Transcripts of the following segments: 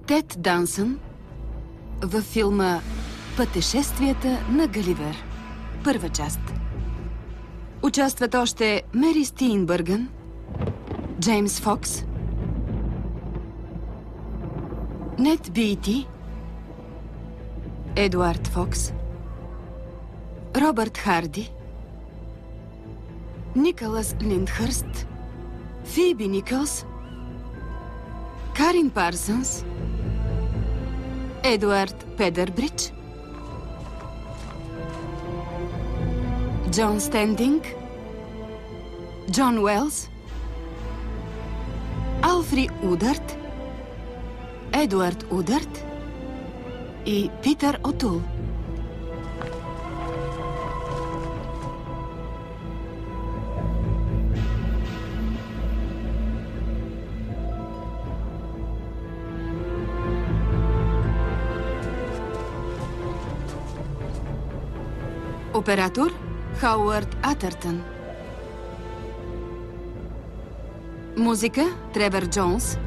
Тед Дансън във филма Пътешествията на Галивер. Първа част. Участват още Мери Стийнбъргън, Джеймс Фокс, Нет Бийти, Едуард Фокс, Робърт Харди, Николас Линдхърст, Фиби Никълс, Карин Парсънс, Едуард Педърбридж, Джон Стендинг, Джон Уелс, Алфри Ударт, Едуард Ударт и Питър Отул. Оператор Хауърд Атъртън. Музика Тревър Джонс.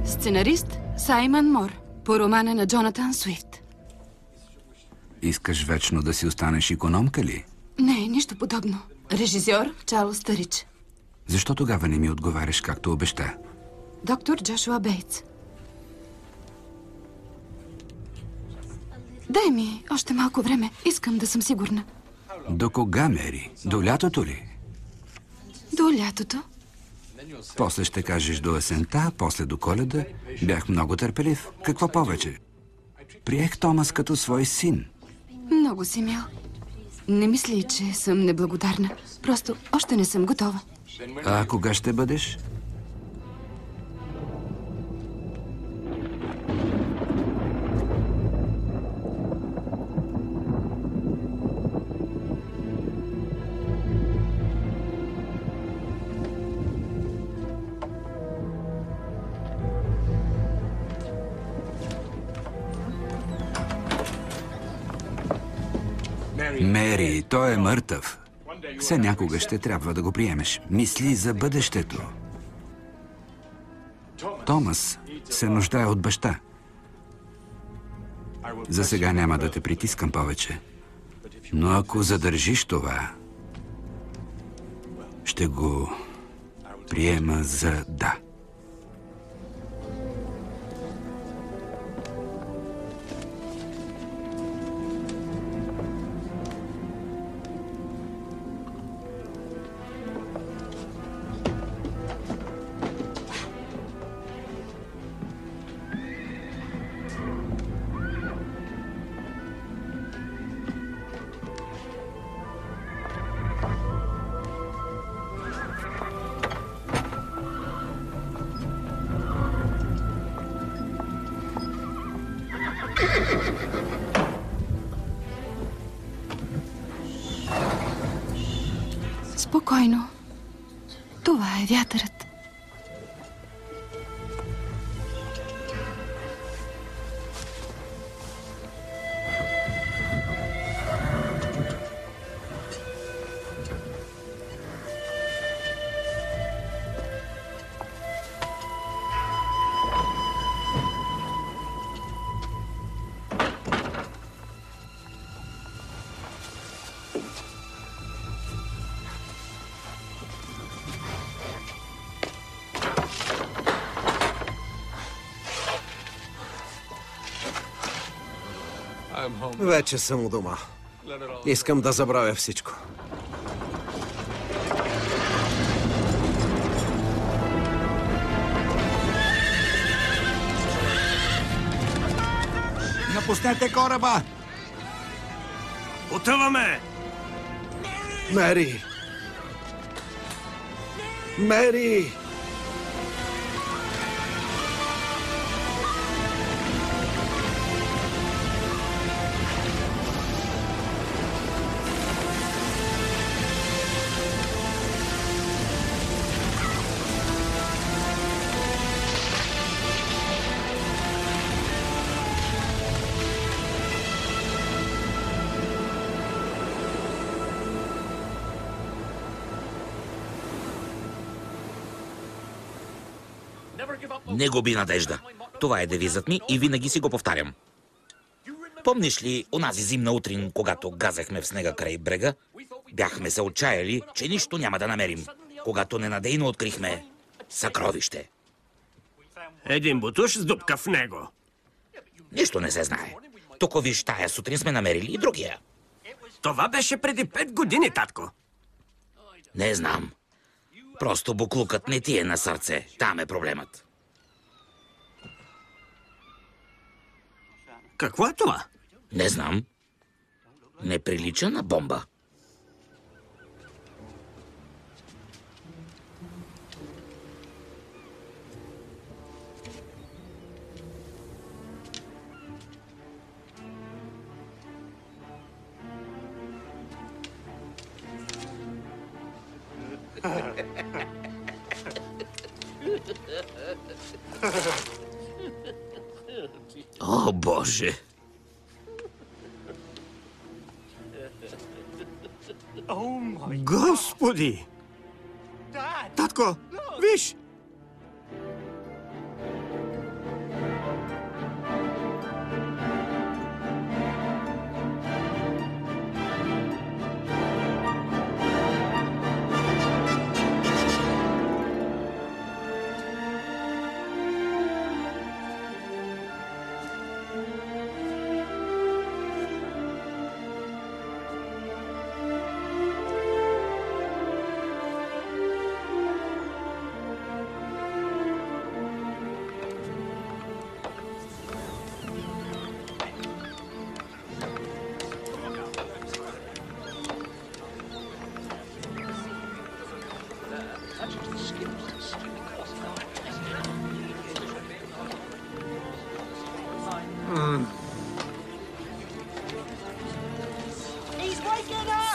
Сценарист Саймън Мор по романа на Джонатан Суифт. Искаш вечно да си останеш икономка ли? Не, нищо подобно. Режисьор Чарлз Търич. Защо тогава не ми отговаряш както обеща? Доктор Джошуа Бейтс. Дай ми още малко време. Искам да съм сигурна. До кога, Мери? До лятото ли? До лятото. После ще кажеш до есента, после до Коледа. Бях много търпелив. Какво повече? Приех Томас като свой син. Много си мил. Не мисли, че съм неблагодарна. Просто още не съм готова. А кога ще бъдеш? Мери, той е мъртъв. Все някога ще трябва да го приемеш. Мисли за бъдещето. Томас се нуждае от баща. За сега няма да те притискам повече. Но ако задържиш това, ще го приема за да. Спокойно. Това е вятърът. Вече съм у дома. Искам да забравя всичко. Напуснете кораба! Отъваме! Мери! Мери! Не губи надежда. Това е девизът ми и винаги си го повтарям. Помниш ли онази зимна утрин, когато газахме в снега край брега? Бяхме се отчаяли, че нищо няма да намерим, когато ненадейно открихме съкровище. Един бутуш с дупка в него. Нищо не се знае. Тук виж, тая сутрин сме намерили и другия. Това беше преди 5 години, татко. Не знам. Просто буклукът не ти е на сърце. Там е проблемът. Какво е това? Не знам. Не прилича на бомба. О, Боже! Господи! Татко, виж!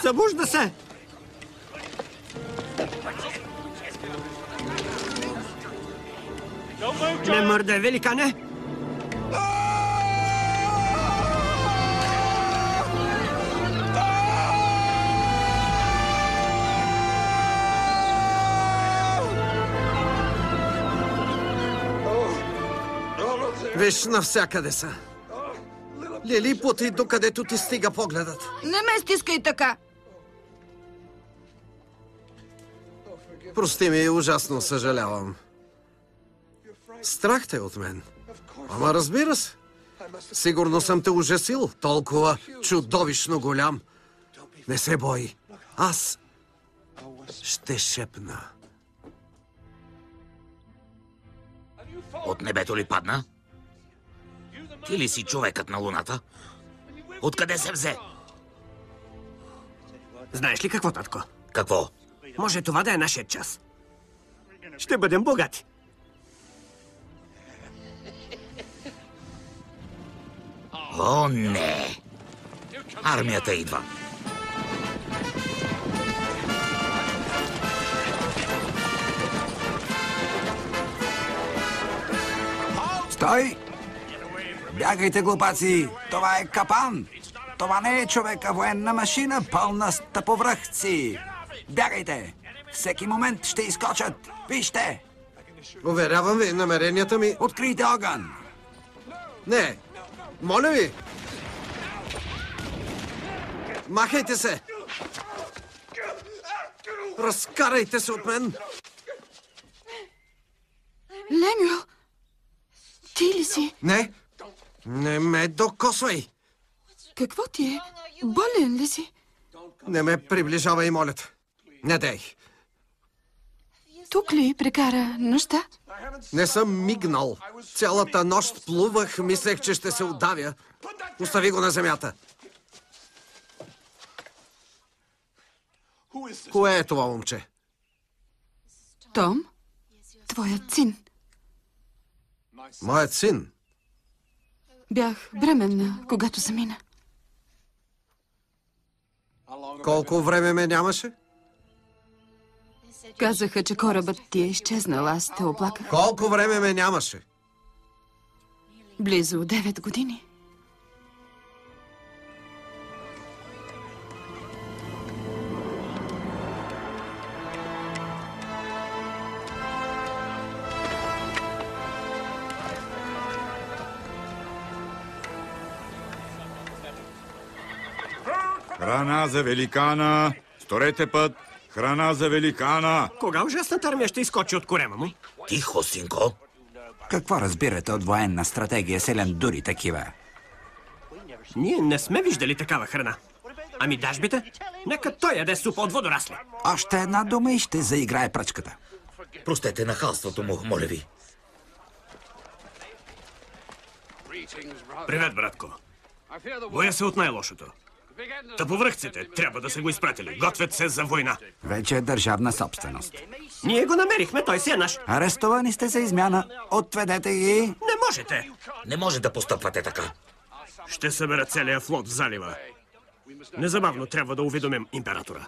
Събужда се! Не мърдай, великане! Виж, навсякъде са. Лилипути, докъдето ти стига погледът. Не ме стискай така! Прости ми, ужасно съжалявам. Страх те от мен. Ама разбира се. Сигурно съм те ужасил. Толкова чудовищно голям. Не се бой. Аз ще шепна. От небето ли падна? Ти ли си човекът на луната? Откъде се взе? Знаеш ли какво, татко? Какво? Може това да е нашият час. Ще бъдем богати. О, не! Армията идва. Стой! Бягайте, глупаци! Това е капан! Това не е човек, а военна машина, пълна с тъповръхци! Бягайте! Всеки момент ще изкочат! Вижте! Уверявам ви, намеренията ми... Открийте огън! Не! Моля ви! Махайте се! Разкарайте се от мен! Лемио! Ти ли си? Не! Не ме докосвай! Какво ти е? Болен ли си? Не ме приближавай, моля те. Не дей! Тук ли прекара нощта? Не съм мигнал. Цялата нощ плувах, мислех, че ще се удавя. Остави го на земята. Кое е това момче? Том? Твоят син. Моят син. Бях бременна, когато замина. Колко време ме нямаше? Казаха, че корабът ти е изчезнал. Аз те оплаках. Колко време ме нямаше? Близо 9 години. Храна за великана! Сторете път! Храна за великана! Кога ужасната армия ще изкочи от корема му? Тихо, синко. Какво разбирате от военна стратегия, селен дури такива? Ние не сме виждали такава храна. Ами дажбите? Нека той яде супа от водорасли. Още една дума и ще заиграе пръчката. Простете нахалството му, моля ви. Привет, братко. Боя се от най-лошото. Тъповръхците трябва да са го изпратили. Готвят се за война. Вече е държавна собственост. Ние го намерихме, той си е наш. Арестувани сте за измяна. Отведете ги. Не можете! Не може да постъпвате така. Ще събера целия флот в залива. Незабавно трябва да уведомим императора.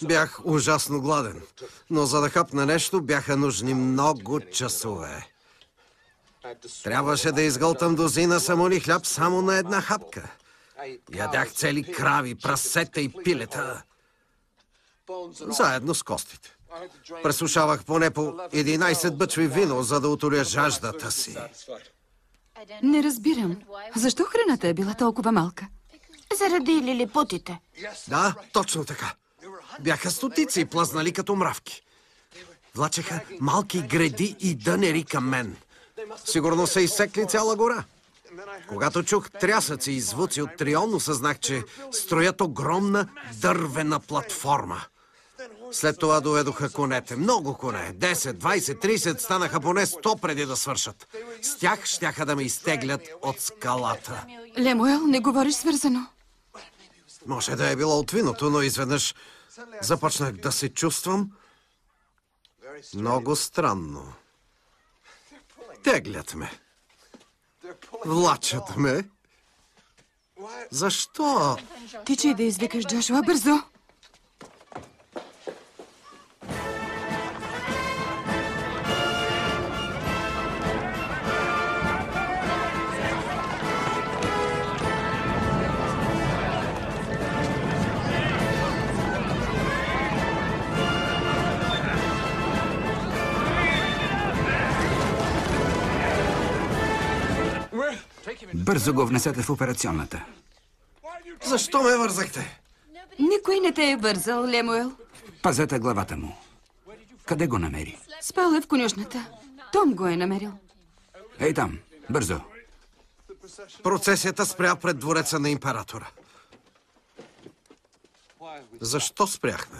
Бях ужасно гладен, но за да хапна нещо бяха нужни много часове. Трябваше да изгълтам дозина самони хляб само на една хапка. Ядях цели крави, прасета и пилета. Заедно с костите. Пресушавах поне по 11 бъчви вино, за да утоля жаждата си. Не разбирам. Защо храната е била толкова малка? Заради лилипутите. Да, точно така. Бяха стотици, плъзнали като мравки. Влачеха малки гради и дънери към мен. Сигурно са изсекли цяла гора. Когато чух трясъци и звуци от Трион, осъзнах, че строят огромна дървена платформа. След това доведоха конете. Много коне. 10, 20, 30, станаха поне 100 преди да свършат. С тях щяха да ме изтеглят от скалата. Лемуел, не говориш свързано. Може да е било от виното, но изведнъж започнах да се чувствам много странно. Теглят ме. Влачат ме. Защо? Тичай да извикаш Джошуа бързо. Бързо го внесете в операционната. Защо ме вързахте? Никой не те е вързал, Лемуел. Пазете главата му. Къде го намери? Спал е в конюшната. Том го е намерил. Ей там, бързо. Процесията спря пред двореца на императора. Защо спряхме?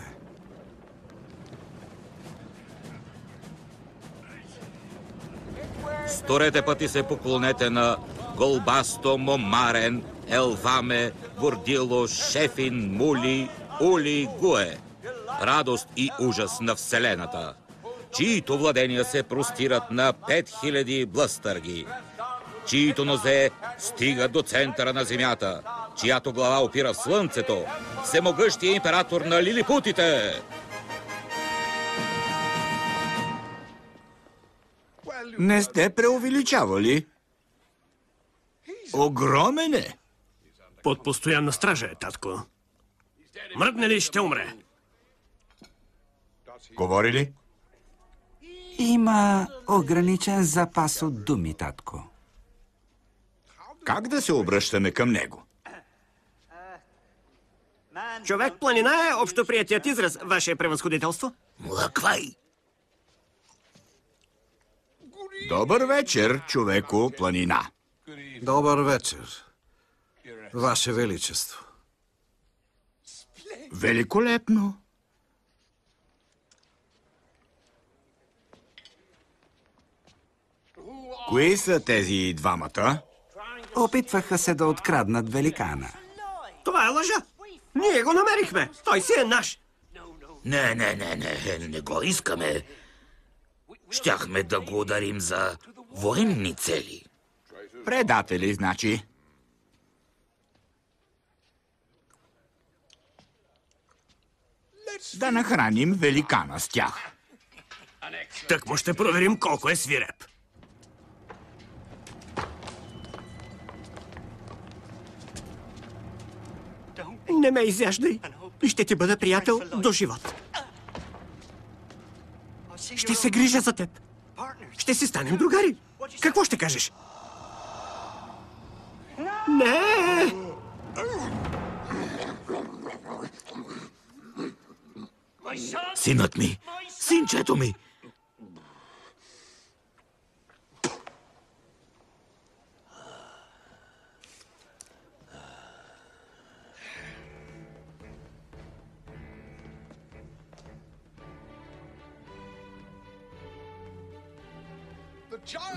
Сторете път и се поклонете на Голбасто, Момарен, Елваме, Гордило, Шефин, Мули, Ули, Гуе. Радост и ужас на Вселената, чието владения се простират на 5000 блъстърги, чието нозе стига до центъра на земята, чиято глава опира в слънцето, всемогъщия император на лилипутите. Не сте преувеличавали? Огромен е. Под постоянна стража е, татко. Мръдне ли, ще умре. Говори ли? Има ограничен запас от думи, татко. Как да се обръщаме към него? Човек-планина е общоприетият израз, ваше превъзходителство. Млъквай! Добър вечер, човеко планина. Добър вечер, Ваше Величество. Великолепно. Кои са тези двамата? Опитваха се да откраднат великана. Това е лъжа. Ние го намерихме. Той си е наш. Не го искаме. Щяхме да го ударим за военни цели. Предатели, значи. Да нахраним великана с тях. Так му ще проверим колко е свиреп. Не ме изяждай. Ще ти бъда приятел до живот. Ще се грижа за теб. Ще си станем другари. Какво ще кажеш? Не! Синът ми! Синчето ми!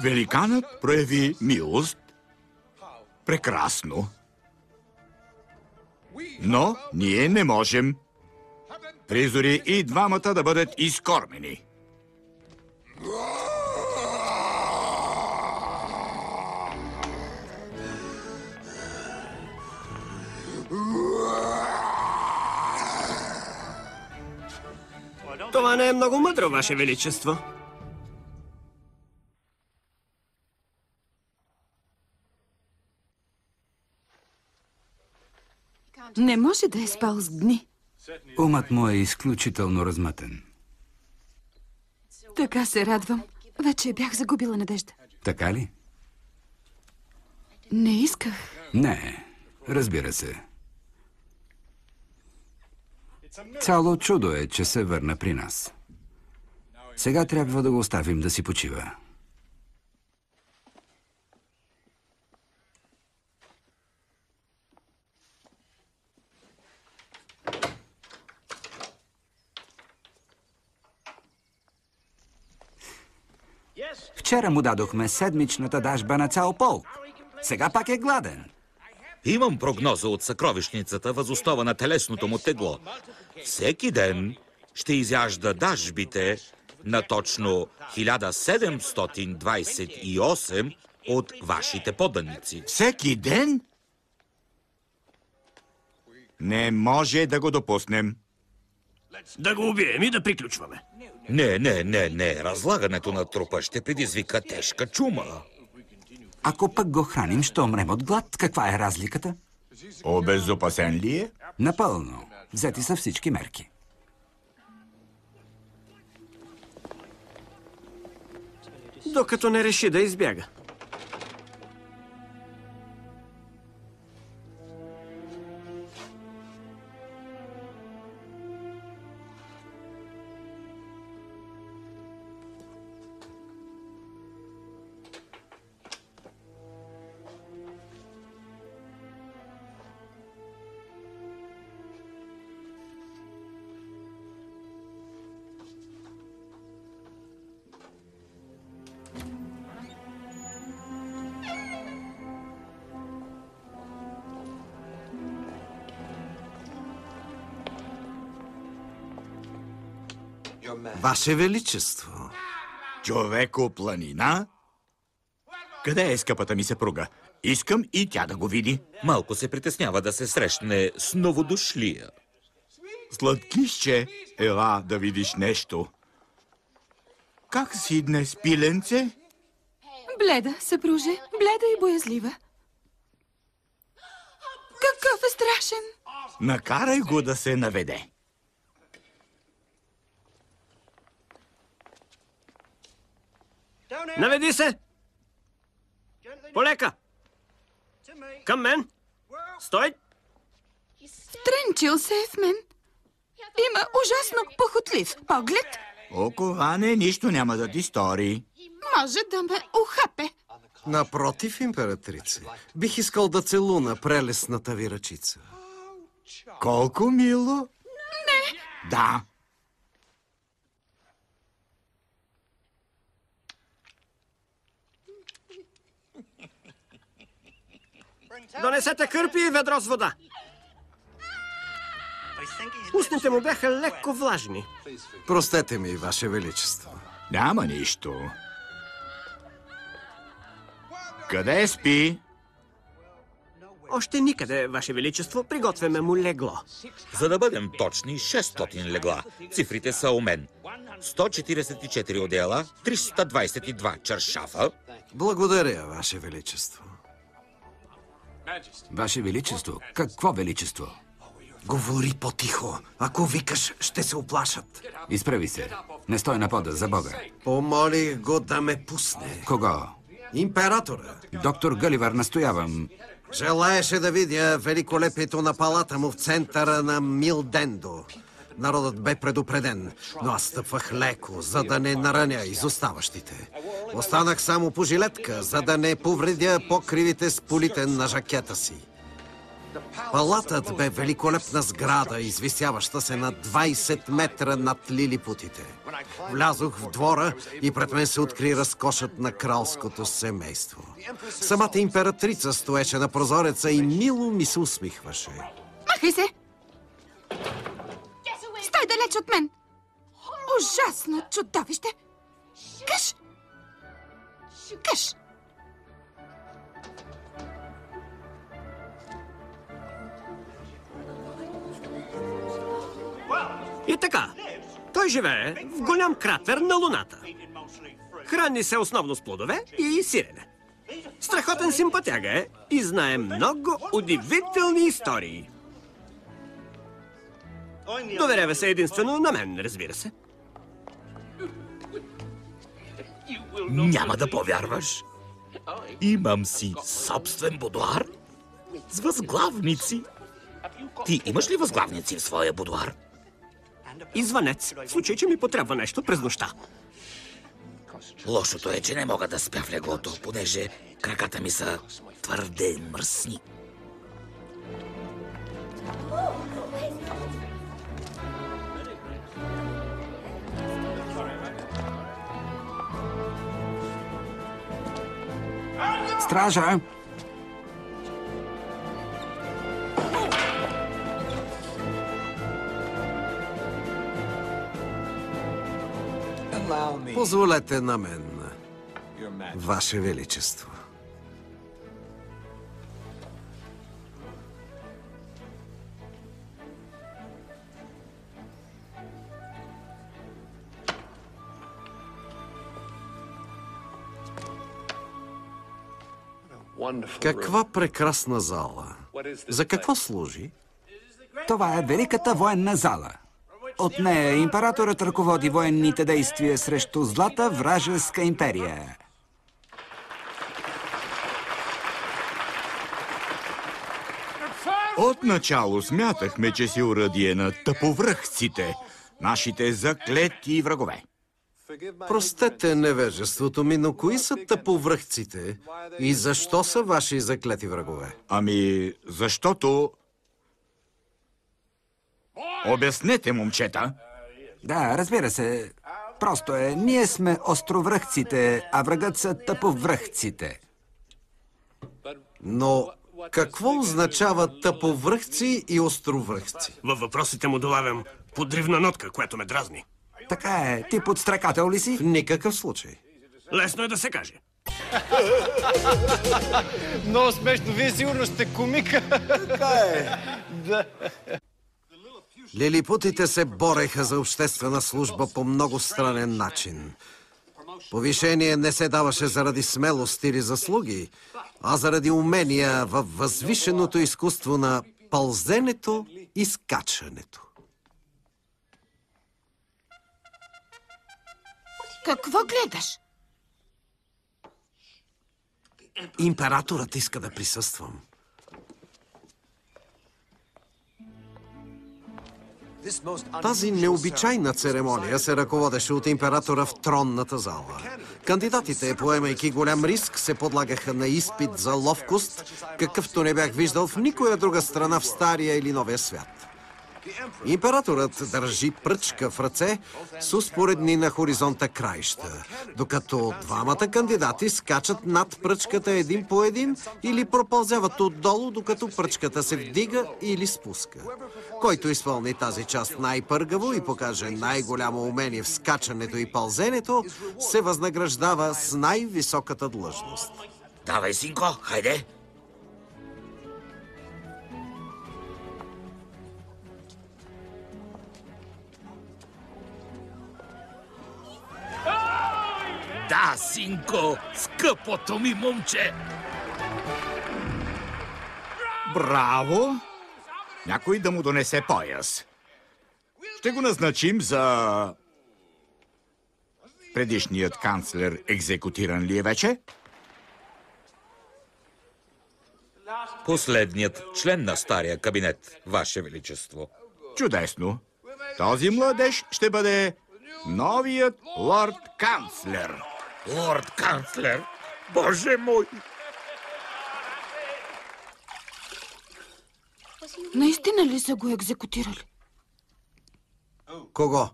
Великанът прояви милост. Прекрасно. Но ние не можем. Призори и двамата да бъдат изкормени. Това не е много мъдро, Ваше Величество. Не може да е спал с дни. Умът му е изключително размътен. Така се радвам. Вече бях загубила надежда. Така ли? Не исках. Не, разбира се. Цяло чудо е, че се върна при нас. Сега трябва да го оставим да си почива. Вчера му дадохме седмичната дажба на цял полк. Сега пак е гладен. Имам прогноза от съкровищницата възоснова на телесното му тегло. Всеки ден ще изяжда дажбите на точно 1728 от вашите подданици. Всеки ден? Не може да го допуснем. Да го убием и да приключваме. Не. Разлагането на трупа ще предизвика тежка чума. Ако пък го храним, ще умрем от глад. Каква е разликата? Обезопасен ли е? Напълно. Взети са всички мерки. Докато не реши да избяга. Ваше Величество. Човеко планина? Къде е скъпата ми съпруга? Искам и тя да го види. Малко се притеснява да се срещне с новодошлия. Сладкишче, ела да видиш нещо. Как си днес, пиленце? Бледа, съпруже. Бледа и боязлива. Какъв е страшен! Накарай го да се наведе. Наведи се! Полека! Към мен! Стой! Втренчил се е в мен. Има ужасно похотлив поглед. Оковане, нищо няма да ти стори. Може да ме ухапе. Напротив, императрице, бих искал да целуна прелесната ви ръчица. Колко мило? Не. Да. Донесете кърпи и ведро с вода. Устните му бяха леко влажни. Простете ми, Ваше Величество. Няма нищо. Къде спи? Още никъде, Ваше Величество. Приготвяме му легло. За да бъдем точни, 600 легла. Цифрите са у мен. 144 одеяла, 322 чаршафа. Благодаря, Ваше Величество. Ваше Величество? Какво Величество? Говори по-тихо. Ако викаш, ще се оплашат. Изправи се. Не стой на пода, за Бога. Помолих го да ме пусне. Кого? Императора. Доктор Галивар, настоявам. Желаеше да видя великолепието на палата му в центъра на Милдендо. Народът бе предупреден, но аз стъпвах леко, за да не нараня изоставащите. Останах само по жилетка, за да не повредя покривите с политен на жакета си. Палатът бе великолепна сграда, извисяваща се на 20 метра над лилипутите. Влязох в двора и пред мен се откри разкошът на кралското семейство. Самата императрица стоеше на прозореца и мило ми се усмихваше. Махай се! Стой далеч от мен! Ужасно чудовище! Къш! Къш! И така, той живее в голям кратер на Луната. Храни се основно с плодове и сирене. Страхотен симпатяга е и знае много удивителни истории. Доверява се единствено на мен, разбира се. Няма да повярваш. Имам си собствен будуар с възглавници. Ти имаш ли възглавници в своя будуар? И звънец, в случай, че ми потребва нещо през нощта. Лошото е, че не мога да спя в леглото, понеже краката ми са твърде мръсни. Стража! Позволете на мен, Ваше Величество. Каква прекрасна зала! За какво служи? Това е Великата военна зала. От нея императорът ръководи военните действия срещу злата вражеска империя. Отначало смятахме, че си уръдие на тъповръхците, нашите заклети врагове. Простете невежеството ми, но кои са тъповръхците и защо са ваши заклети врагове? Ами, защото... Обяснете, момчета. Да, разбира се. Просто е, ние сме островръхците, а врагът са тъповръхците. Но какво означава тъповръхци и островръхци? Във въпросите му долавям подривна нотка, която ме дразни. Така е, ти подстракател ли си? В никакъв случай. Лесно е да се каже. Много смешно. Вие сигурно сте комика. Лилипутите се бореха за обществена служба по много странен начин. Повишение не се даваше заради смелост или заслуги, а заради умения във възвишеното изкуство на пълзенето и скачането. Какво гледаш? Императорът иска да присъствам. Тази необичайна церемония се ръководеше от императора в тронната зала. Кандидатите, поемайки голям риск, се подлагаха на изпит за ловкост, какъвто не бях виждал в никоя друга страна в Стария или Новия свят. Императорът държи пръчка в ръце с успоредни на хоризонта краища, докато двамата кандидати скачат над пръчката един по един или пропълзяват отдолу, докато пръчката се вдига или спуска. Който изпълни тази част най-пъргаво и покаже най-голямо умение в скачането и пълзенето, се възнаграждава с най-високата длъжност. Давай, синко, хайде! Да, синко, скъпото ми момче! Браво! Някой да му донесе пояс. Ще го назначим за... Предишният канцлер екзекутиран ли е вече? Последният член на стария кабинет, Ваше Величество. Чудесно. Този младеж ще бъде новият лорд-канцлер. Лорд-канцлер? Боже мой! Наистина ли са го екзекутирали? Кого?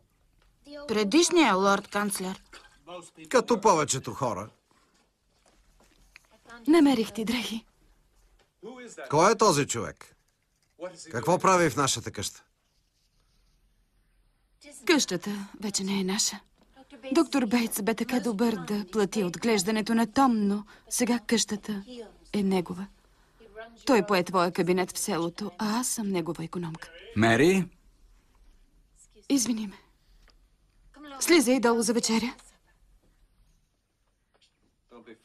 Предишния лорд-канцлер. Като повечето хора. Намерих ти дрехи. Кой е този човек? Какво прави в нашата къща? Къщата вече не е наша. Доктор Бейтс бе така добър да плати отглеждането на Том, но сега къщата е негова. Той пое твоя кабинет в селото, а аз съм негова икономка. Мери? Извини ме. Слизай долу за вечеря.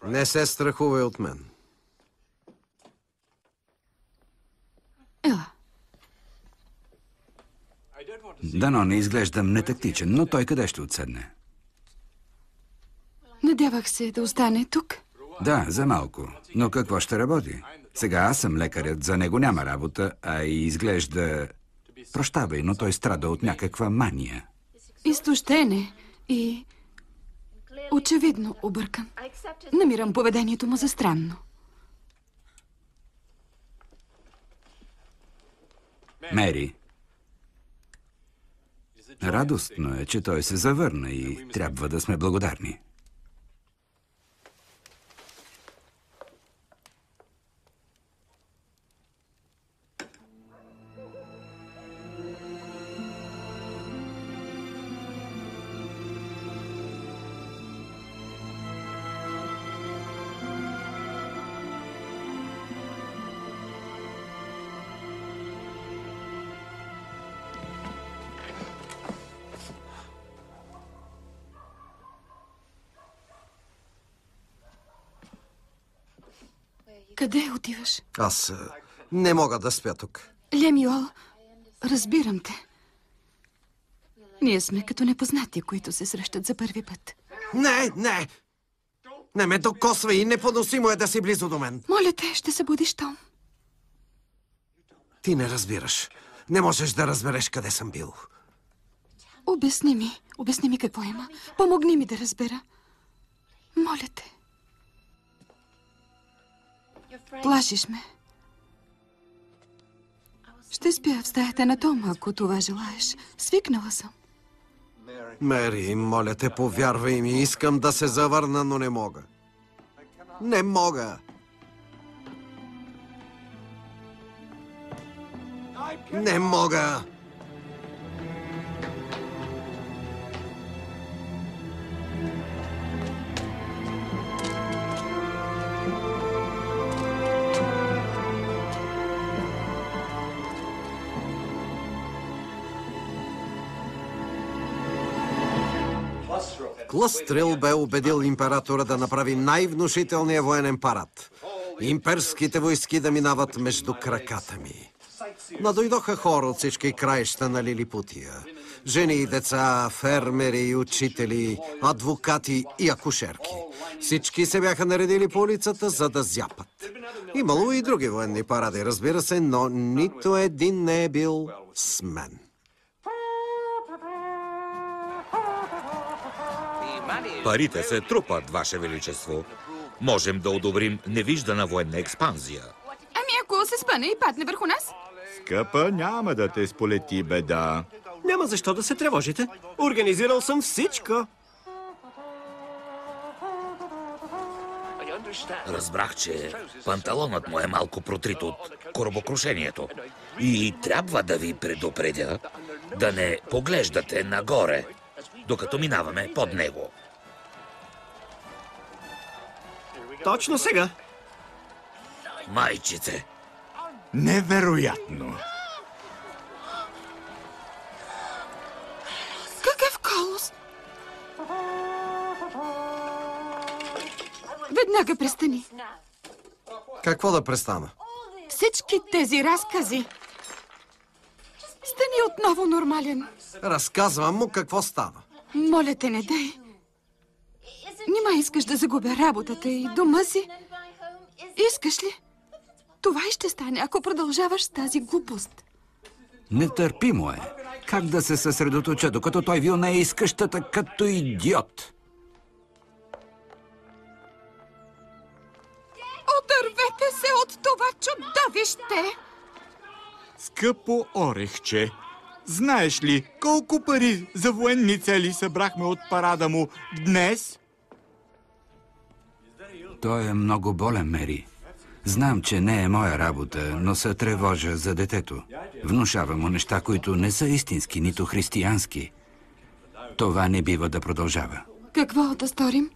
Не се страхувай от мен. Ела. Дано не изглеждам нетактичен, но той къде ще отседне? Надявах се да остане тук. Да, за малко. Но какво ще работи? Сега аз съм лекарят, за него няма работа, а и изглежда... Прощавай, но той страда от някаква мания. Изтощене и... очевидно объркан. Намирам поведението му за странно. Мери. Радостно е, че той се завърна и трябва да сме благодарни. Къде отиваш? Аз не мога да спя тук. Лемюел, разбирам те. Ние сме като непознати, които се срещат за първи път. Не, не! Не ме докосвай и непоносимо е да си близо до мен. Моля те, ще се будиш, Том. Ти не разбираш. Не можеш да разбереш къде съм бил. Обясни ми какво има. Помогни ми да разбера. Моля те. Плашиш ме. Ще спя в стаята на Том, ако това желаеш. Свикнала съм. Мери, моля те, повярвай ми. Искам да се завърна, но не мога. Не мога. Не мога. Клъстрил бе убедил императора да направи най-внушителния военен парад. Имперските войски да минават между краката ми. Надойдоха хора от всички краища на Лилипутия. Жени и деца, фермери и учители, адвокати и акушерки. Всички се бяха наредили по улицата, за да зяпат. Имало и други военни паради, разбира се, но нито един не е бил с мен. Парите се трупат, Ваше Величество. Можем да одобрим невиждана военна експанзия. Ами ако се спъне и падне върху нас? Скъпа, няма да те сполети беда. Няма защо да се тревожите. Организирал съм всичко. Разбрах, че панталонът му е малко протрит от корабокрушението. И трябва да ви предупредя да не поглеждате нагоре, докато минаваме под него. Точно сега. Майчице! Невероятно! Какъв колос? Веднага престани. Какво да престана? Всички тези разкази. Стани отново нормален. Разказвам му какво стана. Моля те, не дай. Нима искаш да загубя работата и дома си? Искаш ли? Това и ще стане, ако продължаваш с тази глупост. Нетърпимо е. Как да се съсредоточа, докато той вилне из къщата като идиот? Отървете се от това чудовище! Скъпо орехче, знаеш ли колко пари за военни цели събрахме от парада му днес? Той е много болен, Мери. Знам, че не е моя работа, но се тревожа за детето. Внушавам му неща, които не са истински, нито християнски. Това не бива да продължава. Какво да сторим?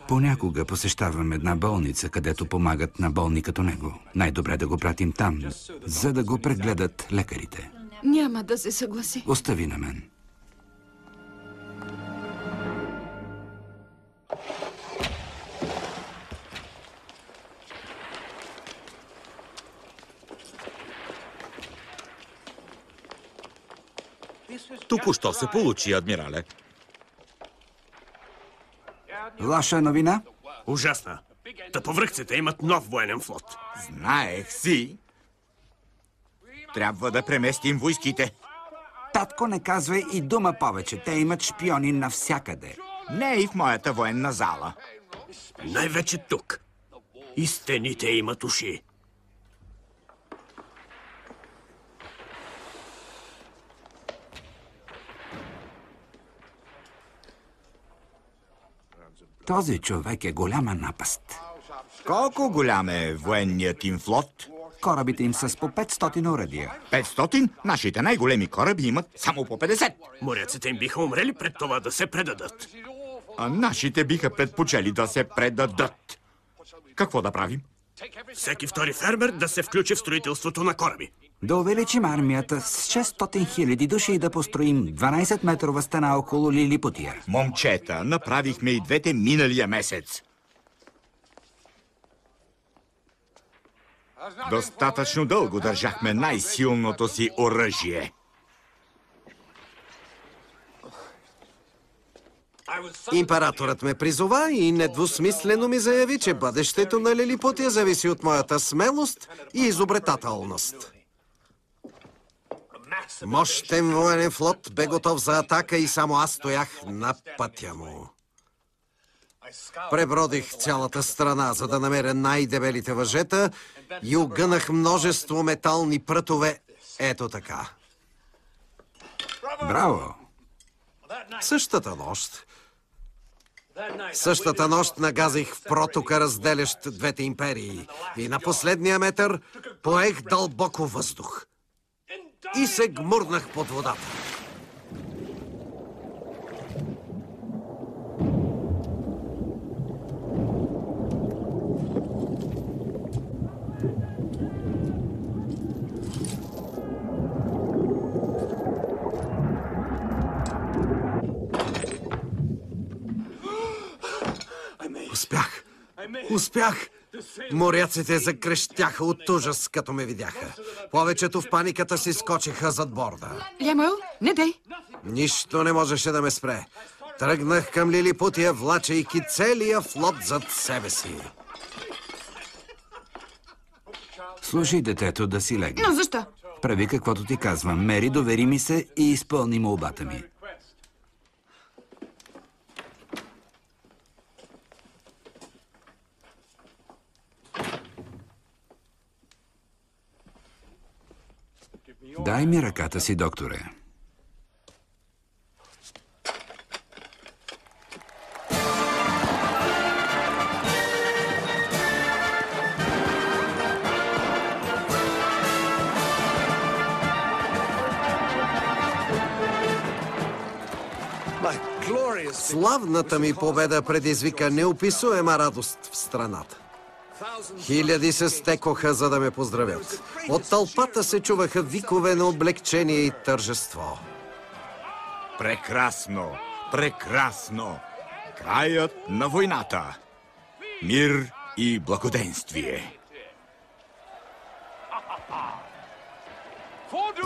Понякога посещавам една болница, където помагат на болни като него. Най-добре да го пратим там, за да го прегледат лекарите. Няма да се съгласи. Остави на мен. Току-що се получи, адмирале. Лоша новина? Ужасна. Тъповръхците имат нов военен флот. Знаех си. Трябва да преместим войските. Татко, не казвай и дума повече. Те имат шпиони навсякъде. Не и в моята военна зала. Най-вече тук. И стените имат уши. Този човек е голяма напаст. Колко голям е военният им флот? Корабите им са с по 500 уредия. 500? Нашите най-големи кораби имат само по 50. Моряците им биха умрели пред това да се предадат. А нашите биха предпочели да се предадат. Какво да правим? Всеки втори фермер да се включи в строителството на кораби. Да увеличим армията с 600 000 души и да построим 12-метрова стена около Лилипутия. Момчета, направихме и двете миналия месец. Достатъчно дълго държахме най-силното си оръжие. Императорът ме призова и недвусмислено ми заяви, че бъдещето на Лилипутия зависи от моята смелост и изобретателност. Мощен военен флот бе готов за атака и само аз стоях на пътя му. Пребродих цялата страна, за да намеря най-дебелите въжета и огънах множество метални прътове. Ето така. Браво! Същата нощ нагазих в протока, разделящ двете империи. И на последния метър поех дълбоко въздух. И се гмурнах под водата. Успях! Моряците закрещяха от ужас, като ме видяха. Повечето в паниката си скочиха зад борда. Лямуел, не дей! Нищо не можеше да ме спре. Тръгнах към Лилипутия, влачайки целия флот зад себе си. Слушай детето да си легне. Но защо? Прави каквото ти казвам. Мери, довери ми се и изпълни молбата ми. Дай ми ръката си, докторе. Славната ми победа предизвика неописуема радост в страната. Хиляди се стекоха, за да ме поздравят. От тълпата се чуваха викове на облегчение и тържество. Прекрасно! Прекрасно! Краят на войната! Мир и благоденствие!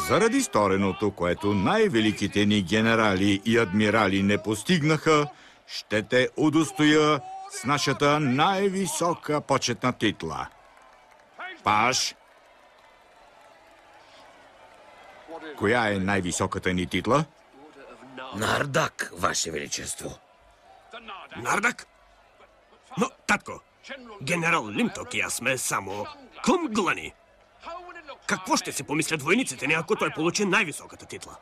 Заради стореното, което най-великите ни генерали и адмирали не постигнаха, ще те удостоя с нашата най-висока почетна титла. Паш, Коя е най-високата ни титла? Нардак, Ваше Величество. Нардак? Но, татко, генерал Лимток и аз сме само клъмглани. Какво ще си помислят войниците ни, ако той получи най-високата титла?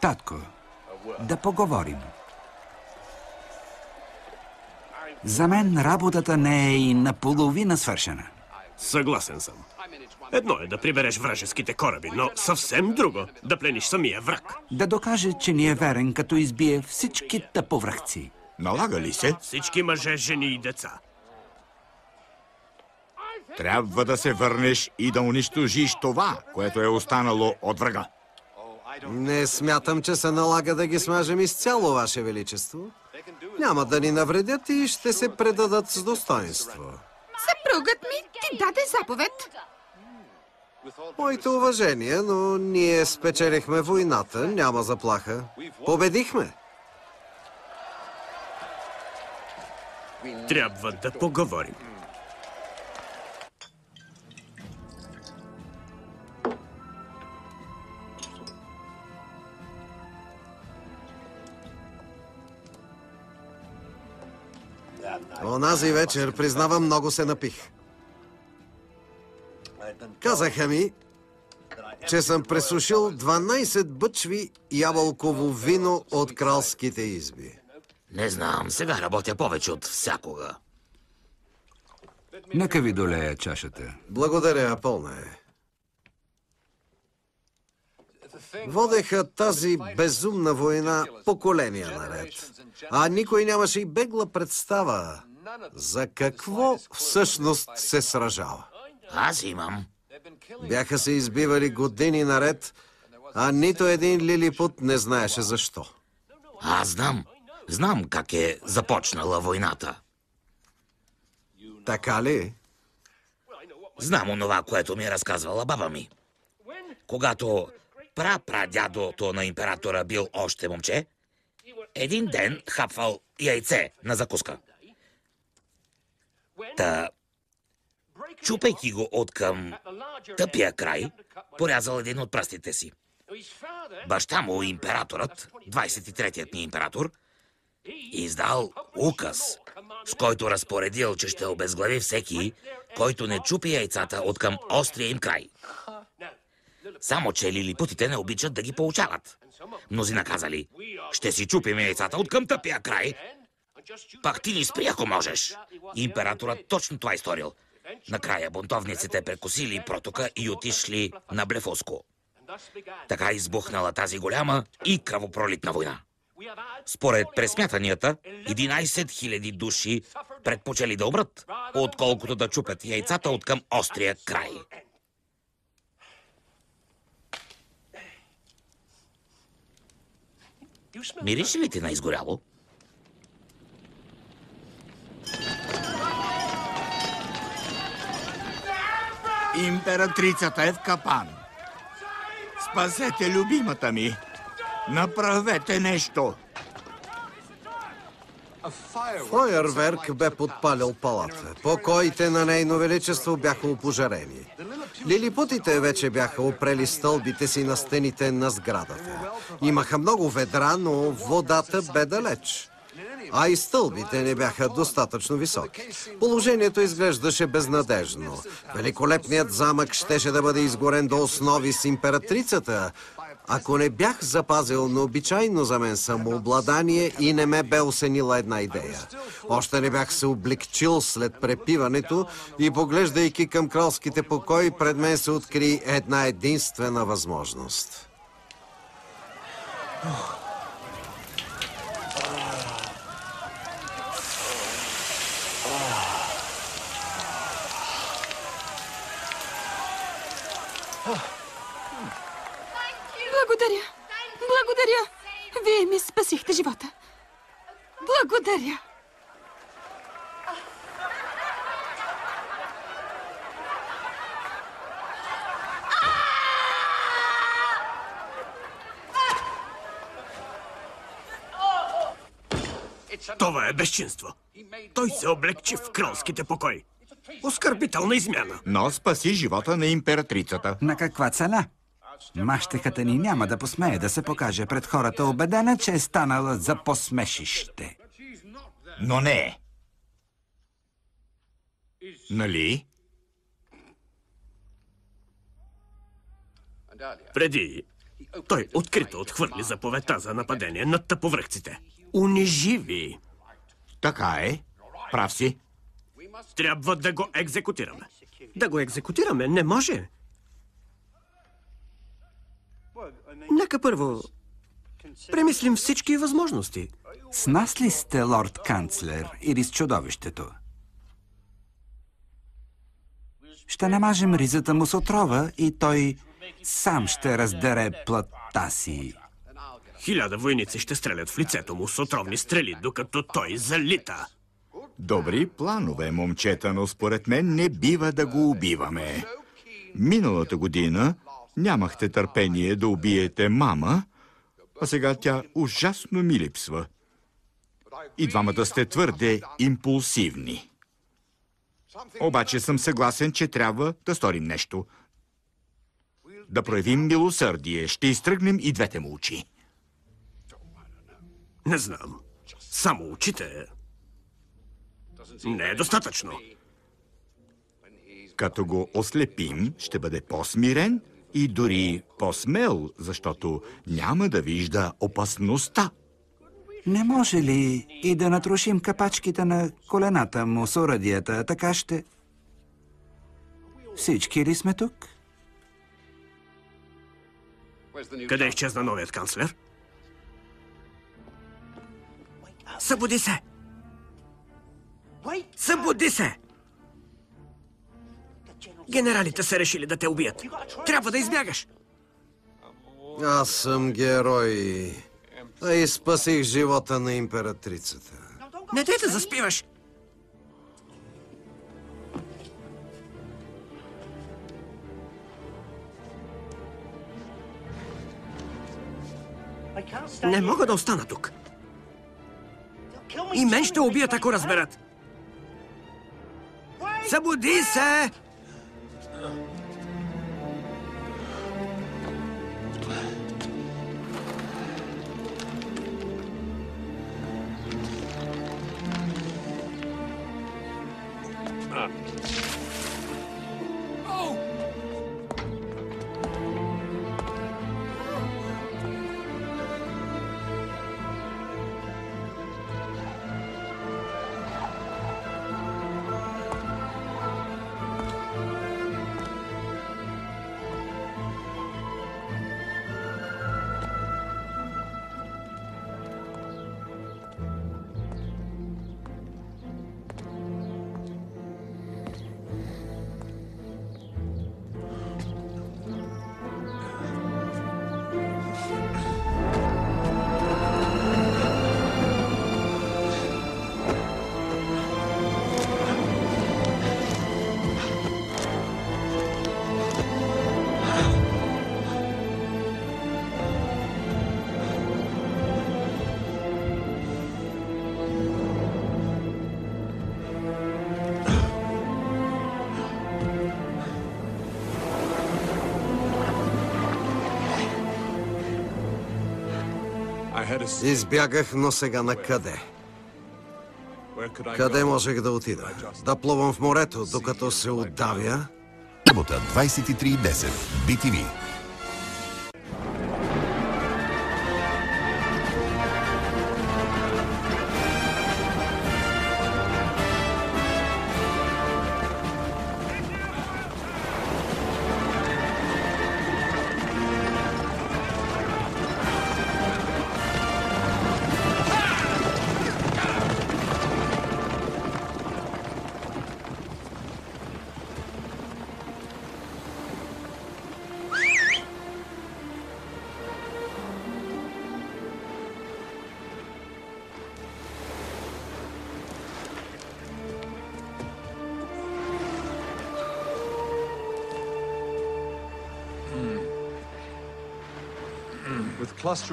Татко, да поговорим. За мен работата не е и наполовина свършена. Съгласен съм. Едно е да прибереш вражеските кораби, но съвсем друго да плениш самия враг. Да докаже, че ни е верен, като избие всички тъповръхци. Налага ли се? Всички мъже, жени и деца. Трябва да се върнеш и да унищожиш това, което е останало от врага. Не смятам, че се налага да ги смажем изцяло, Ваше Величество. Няма да ни навредят и ще се предадат с достоинство. Съпругът ми ти даде заповед. Моите уважения, но ние спечелихме войната, няма заплаха. Победихме. Трябва да поговорим. Онази вечер, признавам, много се напих. Казаха ми, че съм пресушил 12 бъчви ябълково вино от кралските изби. Не знам, сега работя повече от всякога. Нека ви долея чашата. Благодаря, пълна е. Водеха тази безумна война поколения наред. А никой нямаше и бегла представа за какво всъщност се сражава. Аз имам. Бяха се избивали години наред, а нито един лилипут не знаеше защо. Аз знам. Знам как е започнала войната. Така ли? Знам онова, което ми е разказвала баба ми. Когато прапрадядото на императора бил още момче, един ден хапвал яйце на закуска. Та, чупайки го от към тъпия край, порязал един от пръстите си. Баща му, императорът, 23-тият ни император, издал указ, с който разпоредил, че ще обезглави всеки, който не чупи яйцата от към острия им край. Само че лилипутите не обичат да ги получават. Мнозина казали, ще си чупим яйцата от към тъпия край. Пак ти ни спри, ако можеш. Императорът точно това изторил. Накрая бунтовниците прекусили протока и отишли на Блефуско. Така избухнала тази голяма и кръвопролитна война. Според пресмятанията, 11 000 души предпочели да умрат, отколкото да чупят яйцата от към острия край. Мириш ли ти на изгоряло? Императрицата е в капан. Спасете любимата ми. Направете нещо. Фойерверк бе подпалил палата. Покоите на Нейно Величество бяха опожарени. Лилипутите вече бяха опрели стълбите си на стените на сградата. Имаха много ведра, но водата бе далеч. А и стълбите не бяха достатъчно високи. Положението изглеждаше безнадежно. Великолепният замък щеше да бъде изгорен до основи с императрицата, ако не бях запазил необичайно за мен самообладание и не ме бе осенила една идея. Още не бях се облегчил след препиването и поглеждайки към кралските покои, пред мен се откри една единствена възможност. Благодаря. Благодаря. Вие ми спасихте живота. Благодаря. Това е безчинство. Той се облегчи в кралските покои. Оскърбителна измяна. Но спаси живота на императрицата. На каква цена? Мащехата ни няма да посмее да се покаже пред хората, убедена, че е станала за посмешище. Но не е. Нали? Преди той открито отхвърли заповедта за нападение над тъповръхците. Унижи ви. Така е. Прав си. Трябва да го екзекутираме. Да го екзекутираме не може. Нека първо премислим всички възможности. С нас ли сте, лорд канцлер, или с чудовището? Ще намажем ризата му с отрова и той сам ще раздере плътта си. 1000 войници ще стрелят в лицето му с отровни стрели, докато той залита. Добри планове, момчета, но според мен не бива да го убиваме. Миналата година нямахте търпение да убиете мама, а сега тя ужасно ми липсва. И двамата сте твърде импулсивни. Обаче съм съгласен, че трябва да сторим нещо. Да проявим милосърдие. Ще изтръгнем и двете му очи. Не знам. Само очите не е достатъчно. Като го ослепим, ще бъде по-смирен и дори по-смел, защото няма да вижда опасността. Не може ли и да натрушим капачките на колената му с оръдията? Така ще... Всички ли сме тук? Къде изчезна новият канцлер? Събуди се! Събуди се! Генералите са решили да те убият. Трябва да избягаш. Аз съм герой. А и спасих живота на императрицата. Не дей да заспиваш. Не мога да остана тук. И мен ще убият, ако разберат. Събуди се! Избягах, но сега на къде? Къде можех да отида? Да плувам в морето, докато се удавя? Събота, 23:10. BTV.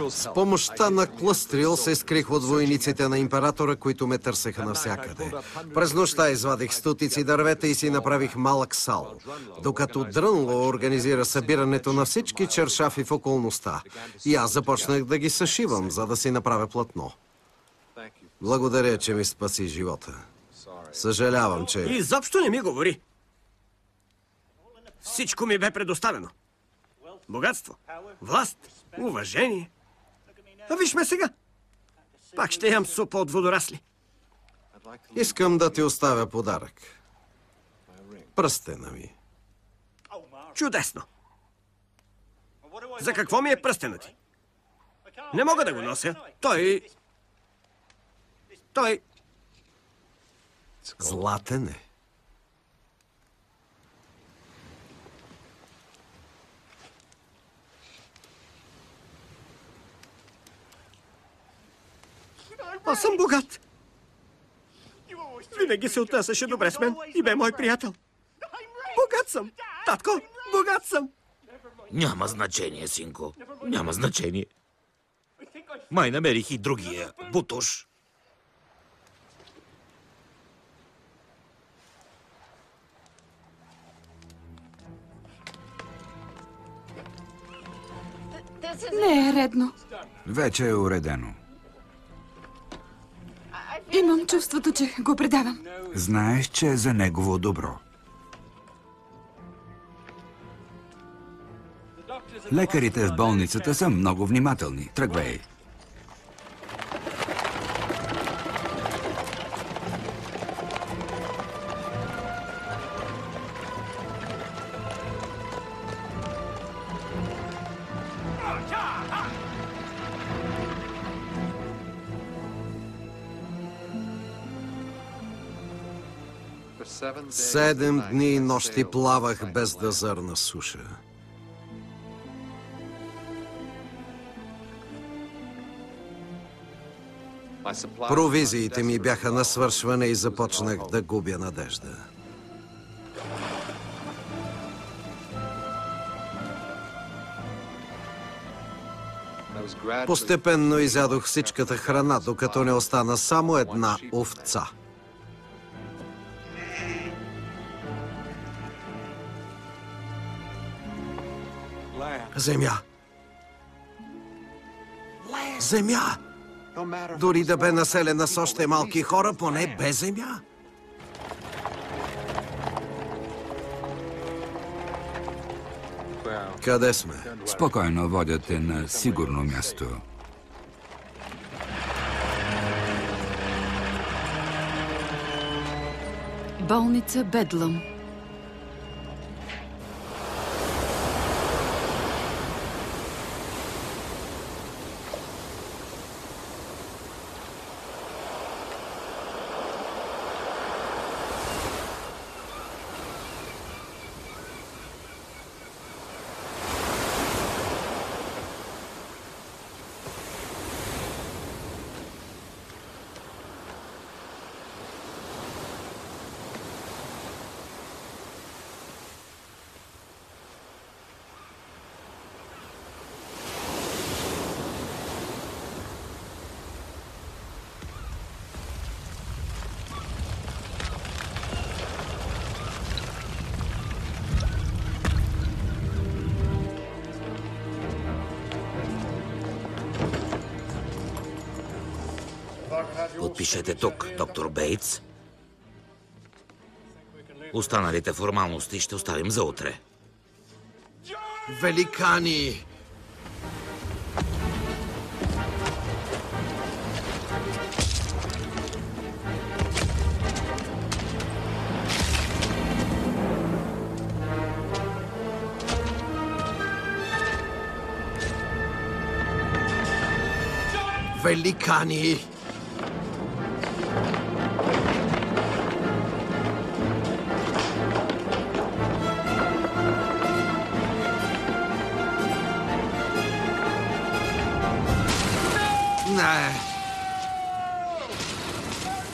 С помощта на Клъстрил се скрих от войниците на императора, които ме търсеха навсякъде. През нощта извадих стотици дървета и си направих малък сал, докато Дрънло организира събирането на всички чершафи в околността. И аз започнах да ги съшивам, за да си направя платно. Благодаря, че ми спаси живота. Съжалявам, че... Изобщо не ми говори. Всичко ми бе предоставено. Богатство, власт, уважение. А виж ме сега. Пак ще ям супа от водорасли. Искам да ти оставя подарък. Пръстена ми. Чудесно. За какво ми е пръстенът ти? Не мога да го нося. Той... Златен е. Аз съм богат. Винаги се отнасяше добре с мен и бе мой приятел. Богат съм. Татко, богат съм. Няма значение, синко. Няма значение. Май намерих и другия бутуш. Не е редно. Вече е уредено. Имам чувството, че го предавам. Знаеш, че е за негово добро. Лекарите в болницата са много внимателни. Тръгвай. Седем дни и нощи плавах без да зърна суша. Провизиите ми бяха на свършване и започнах да губя надежда. Постепенно изядох всичката храна, докато не остана само една овца. Земя! Земя! Дори да бе населена с още малки хора, поне бе земя. Къде сме? Спокойно водяте на сигурно място. Болница Бедлъм. Подпишете тук, доктор Бейтс. Останалите формалности ще оставим за утре. Великани! Великани!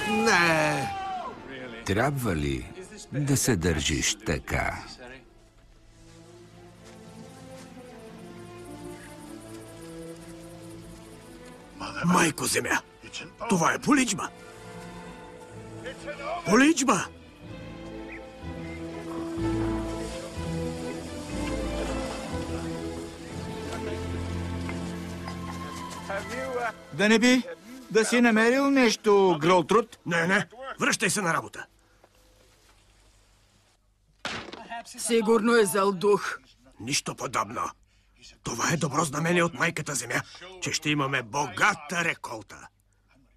Не! Трябва ли да се държиш така? Майко земя, това е поличба. Поличба! Да не би да си намерил нещо, Гролтруд? Не, връщай се на работа. Сигурно е зъл дух. Нищо подобно. Това е добро знамение от майката земя, че ще имаме богата реколта.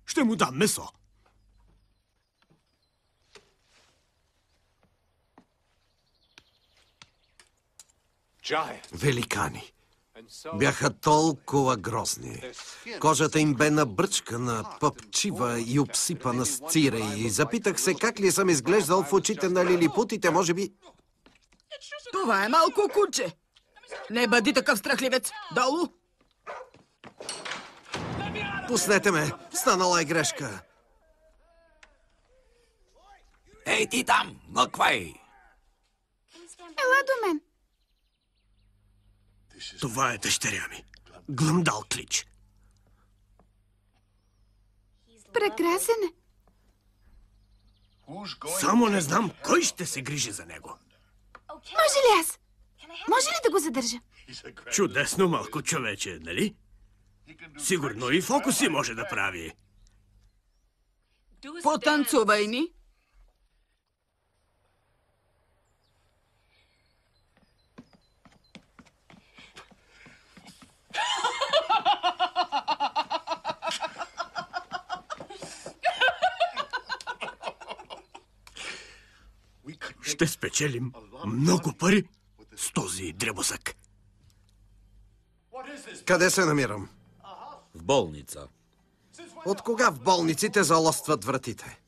Ще му дам месо. Великани. Бяха толкова грозни. Кожата им бе набръчкана, пъпчива и обсипана с цира. И запитах се как ли съм изглеждал в очите на лилипутите, може би... Това е малко куче. Не бъди такъв страхливец. Долу! Пуснете ме, станала е грешка. Ей, ти там, мъквай! Ела до мен. Това е дъщеря ми. Глъмдал клич. Прекрасен е. Само не знам кой ще се грижи за него. Може ли аз? Може ли да го задържа? Чудесно малко човече, нали? Сигурно и фокуси може да прави. Потанцувай ни. Ще спечелим много пари с този дребосък. Къде се намирам? В болница. От кога в болниците залостват вратите?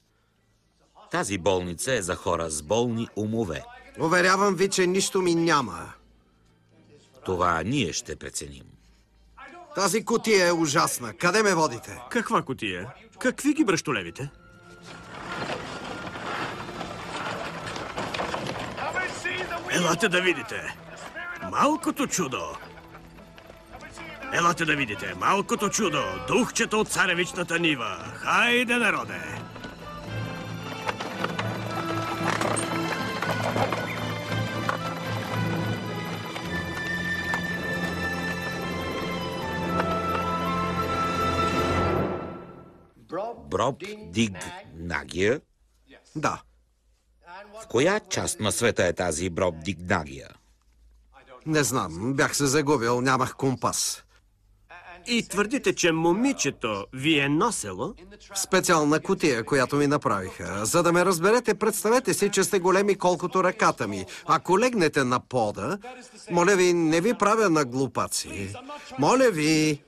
Тази болница е за хора с болни умове. Уверявам ви, че нищо ми няма. Това ние ще преценим. Тази кутия е ужасна. Къде ме водите? Каква кутия? Какви ги бръщолевите? Елате да видите. Малкото чудо. Елате да видите. Малкото чудо. Духчето от царевичната нива. Хайде, народе! Броб Диг Нагия? Да. В коя част на света е тази Броб Диг Нагия? Не знам. Бях се загубил. Нямах компас. И твърдите, че момичето ви е носело? Специална кутия, която ми направиха. За да ме разберете, представете си, че сте големи колкото ръката ми. Ако легнете на пода, моля ви, не ви правя на глупаци. Моля ви...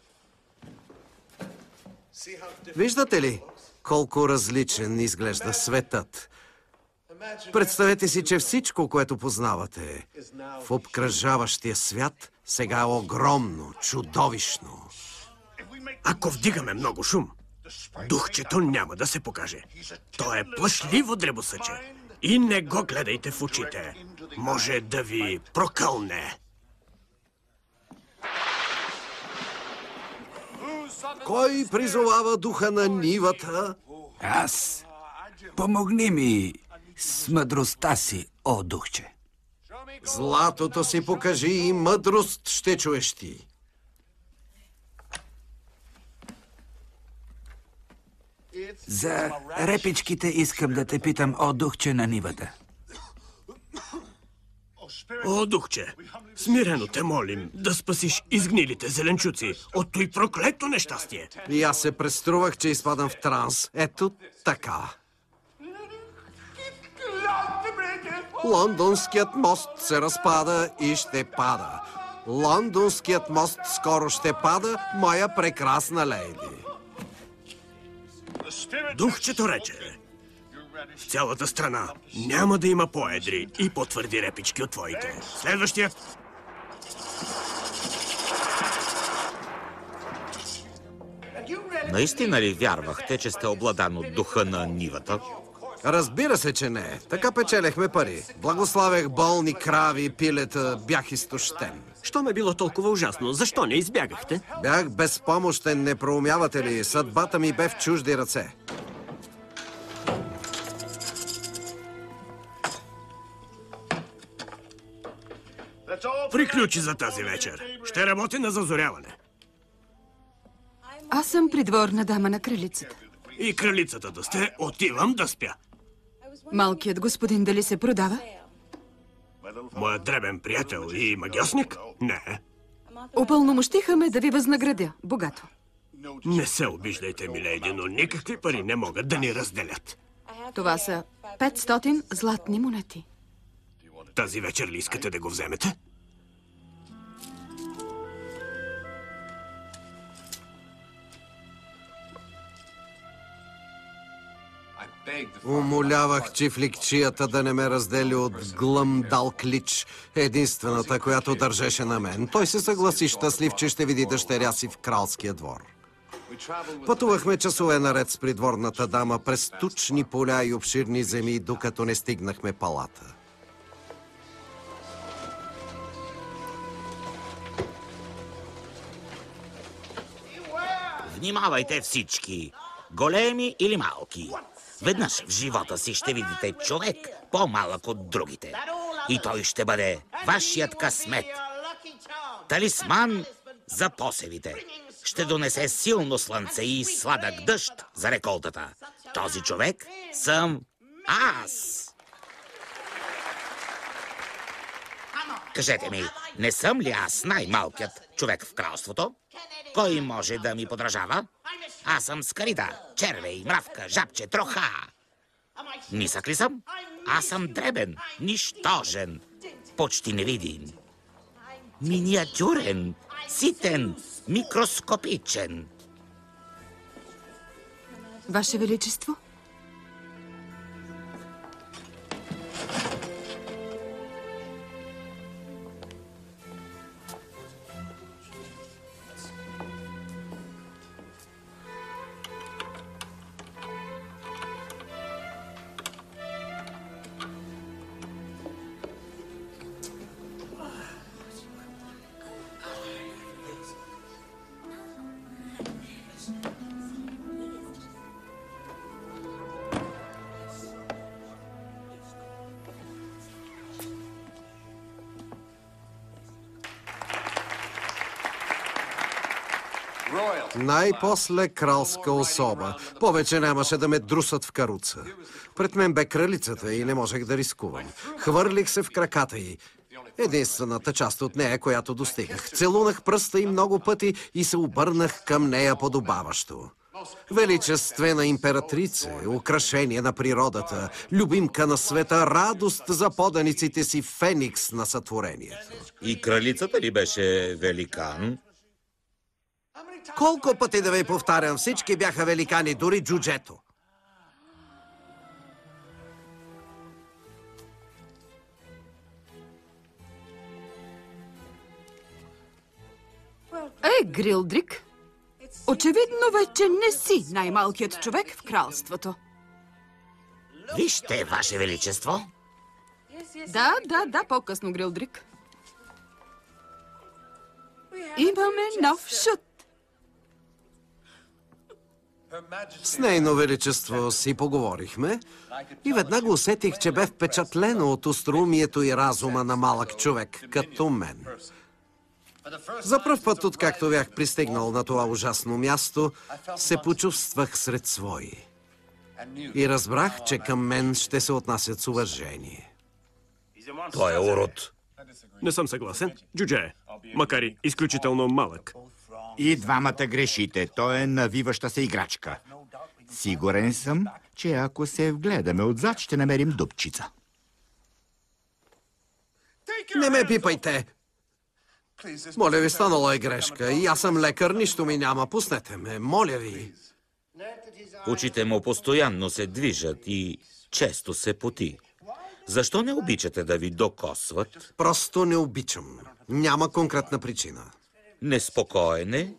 Виждате ли колко различен изглежда светът? Представете си, че всичко, което познавате в обкръжаващия свят, сега е огромно, чудовищно. Ако вдигаме много шум, духчето няма да се покаже. То е плашливо дребосъче. И не го гледайте в очите. Може да ви прокълне. Кой призовава духа на нивата? Аз. Помогни ми с мъдростта си, о духче. Златото си покажи и мъдрост ще чуеш ти. За репичките искам да те питам, о духче на нивата. О, духче, смирено те молим да спасиш изгнилите зеленчуци от той проклето нещастие. И аз се преструвах, че изпадам в транс. Ето така. Лондонският мост се разпада и ще пада. Лондонският мост скоро ще пада, моя прекрасна лейди. Духчето рече, в цялата страна няма да има по-едри и по-твърди репички от твоите. Следващият. Наистина ли вярвахте, че сте обладан от духа на нивата? Разбира се, че не. Така печелехме пари. Благославях болни крави, пилета, бях изтощен. Що ме било толкова ужасно? Защо не избягахте? Бях безпомощен, не проумявате ли? Съдбата ми бе в чужди ръце. Приключи за тази вечер. Ще работи на зазоряване. Аз съм придворна дама на кралицата. И кралицата да сте, отивам да спя. Малкият господин дали се продава? Моят дребен приятел и магиосник? Не. Упълномощиха ме да ви възнаградя. Богато. Не се обиждайте, милейди, но никакви пари не могат да ни разделят. Това са 500 златни монети. Тази вечер ли искате да го вземете? Умолявах чифликчията да не ме раздели от Глъмдал Клич, единствената, която държеше на мен. Той се съгласи щастлив, че ще види дъщеря си в кралския двор. Пътувахме часове наред с придворната дама през тучни поля и обширни земи, докато не стигнахме палата. Внимавайте всички, големи или малки. Веднъж в живота си ще видите човек по-малък от другите. И той ще бъде вашият късмет. Талисман за посевите. Ще донесе силно слънце и сладък дъжд за реколтата. Този човек съм аз. Кажете ми, не съм ли аз най-малкият човек в кралството? Кой може да ми подражава? Аз съм скарида, червей, мравка, жабче, троха. Нисък ли съм? Аз съм дребен, нищожен, почти невидим. Миниатюрен, ситен, микроскопичен. Ваше Величество? Най-после кралска особа. Повече нямаше да ме друсат в каруца. Пред мен бе кралицата и не можех да рискувам. Хвърлих се в краката й. Единствената част от нея, която достигнах. Целунах пръста й много пъти и се обърнах към нея подобаващо. Величествена императрице, украшение на природата, любимка на света, радост за поданиците си, феникс на сътворението. И кралицата ли беше великан? Колко пъти да ви повтарям, всички бяха великани, дори джуджето. Грилдрик, очевидно вече не си най-малкият човек в кралството. Вижте, Ваше Величество. Да, по-късно, Грилдрик. Имаме нов шут. С нейно величество си поговорихме и веднага усетих, че бе впечатлено от остроумието и разума на малък човек, като мен. За пръв път, откакто бях пристигнал на това ужасно място, се почувствах сред свои. И разбрах, че към мен ще се отнасят с уважение. Той е урод. Не съм съгласен. Джудже е, макар и изключително малък. И двамата грешите. Той е навиваща се играчка. Сигурен съм, че ако се вгледаме отзад, ще намерим дупчица. Не ме пипайте! Моля ви, станала е грешка. И аз съм лекар, нищо ми няма. Пуснете ме, моля ви. Очите му постоянно се движат и често се поти. Защо не обичате да ви докосват? Просто не обичам. Няма конкретна причина. Неспокоен е,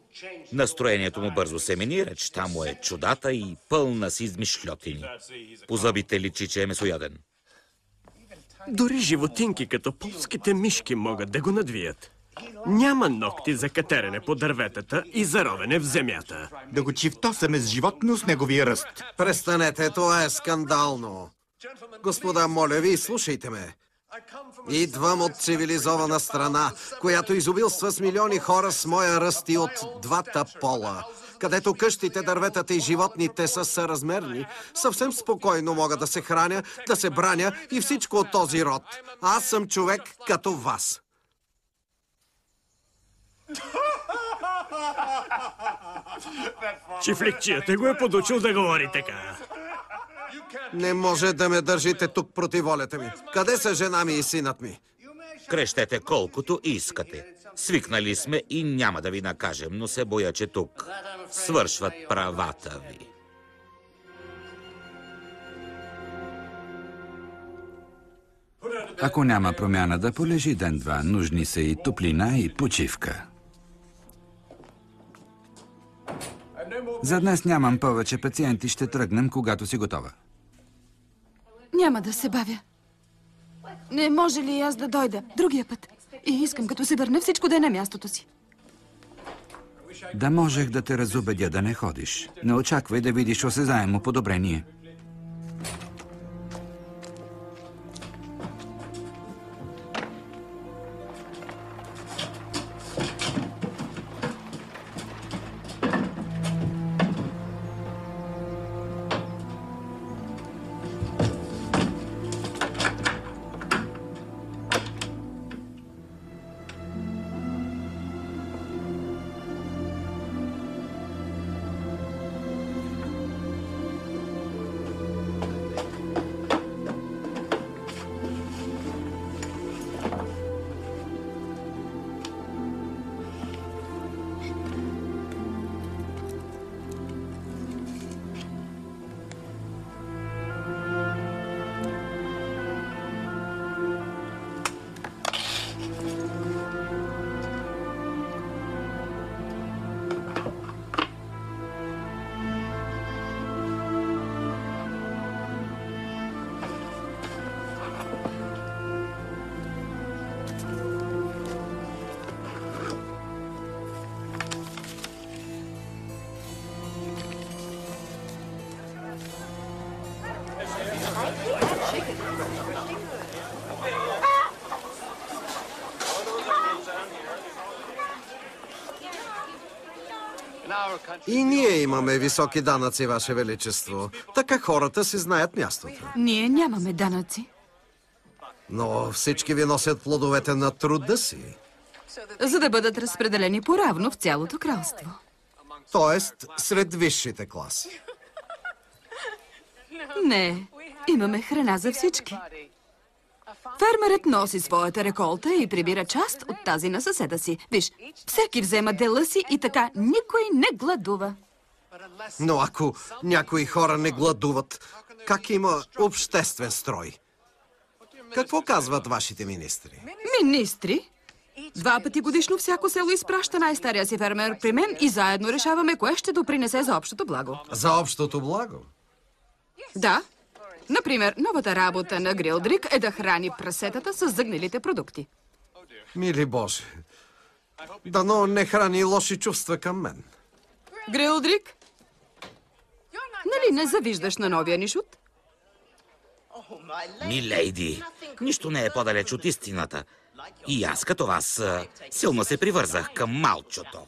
настроението му бързо се мени, речта му е чудата и пълна с измишльотини. По зъбите личи, че е месояден. Дори животинки като полските мишки могат да го надвият. Няма ногти за катерене по дърветата и заровене в земята. Да го чифтосаме с животно с неговия ръст. Престанете, това е скандално. Господа, моля ви, слушайте ме. Идвам от цивилизована страна, която изобилства с милиони хора с моя ръст и от двата пола, където къщите, дърветата и животните са съразмерни. Съвсем спокойно мога да се храня, да се браня и всичко от този род. Аз съм човек като вас. Чифликчията го е подучил да говори така. Не може да ме държите тук против волята ми. Къде са жена ми и синът ми? Крещете колкото искате. Свикнали сме и няма да ви накажем, но се боя, че тук свършват правата ви. Ако няма промяна, да полежи ден-два. Нужни са и топлина, и почивка. За днес нямам повече пациенти. Ще тръгнем, когато си готова. Няма да се бавя. Не може ли аз да дойда другия път? И искам, като се върне, всичко да е на мястото си. Да можех да те разубедя да не ходиш. Не очаквай да видиш осезаемо подобрение. И ние имаме високи данъци, Ваше Величество. Така хората си знаят мястото. Ние нямаме данъци. Но всички ви носят плодовете на труда си. За да бъдат разпределени поравно в цялото кралство. Тоест, сред висшите класи. Не, имаме храна за всички. Фермерът носи своята реколта и прибира част от тази на съседа си. Виж, всеки взема дела си и така никой не гладува. Но ако някои хора не гладуват, как има обществен строй? Какво казват вашите министри? Министри? 2 пъти годишно всяко село изпраща най-стария си фермер при мен и заедно решаваме кое ще допринесе за общото благо. За общото благо? Да. Например, новата работа на Грилдрик е да храни прасетата с загнилите продукти. Мили Боже, дано не храни лоши чувства към мен. Грилдрик, нали не завиждаш на новия ни шут? Милейди, нищо не е по-далеч от истината. И аз като вас силно се привързах към малчото.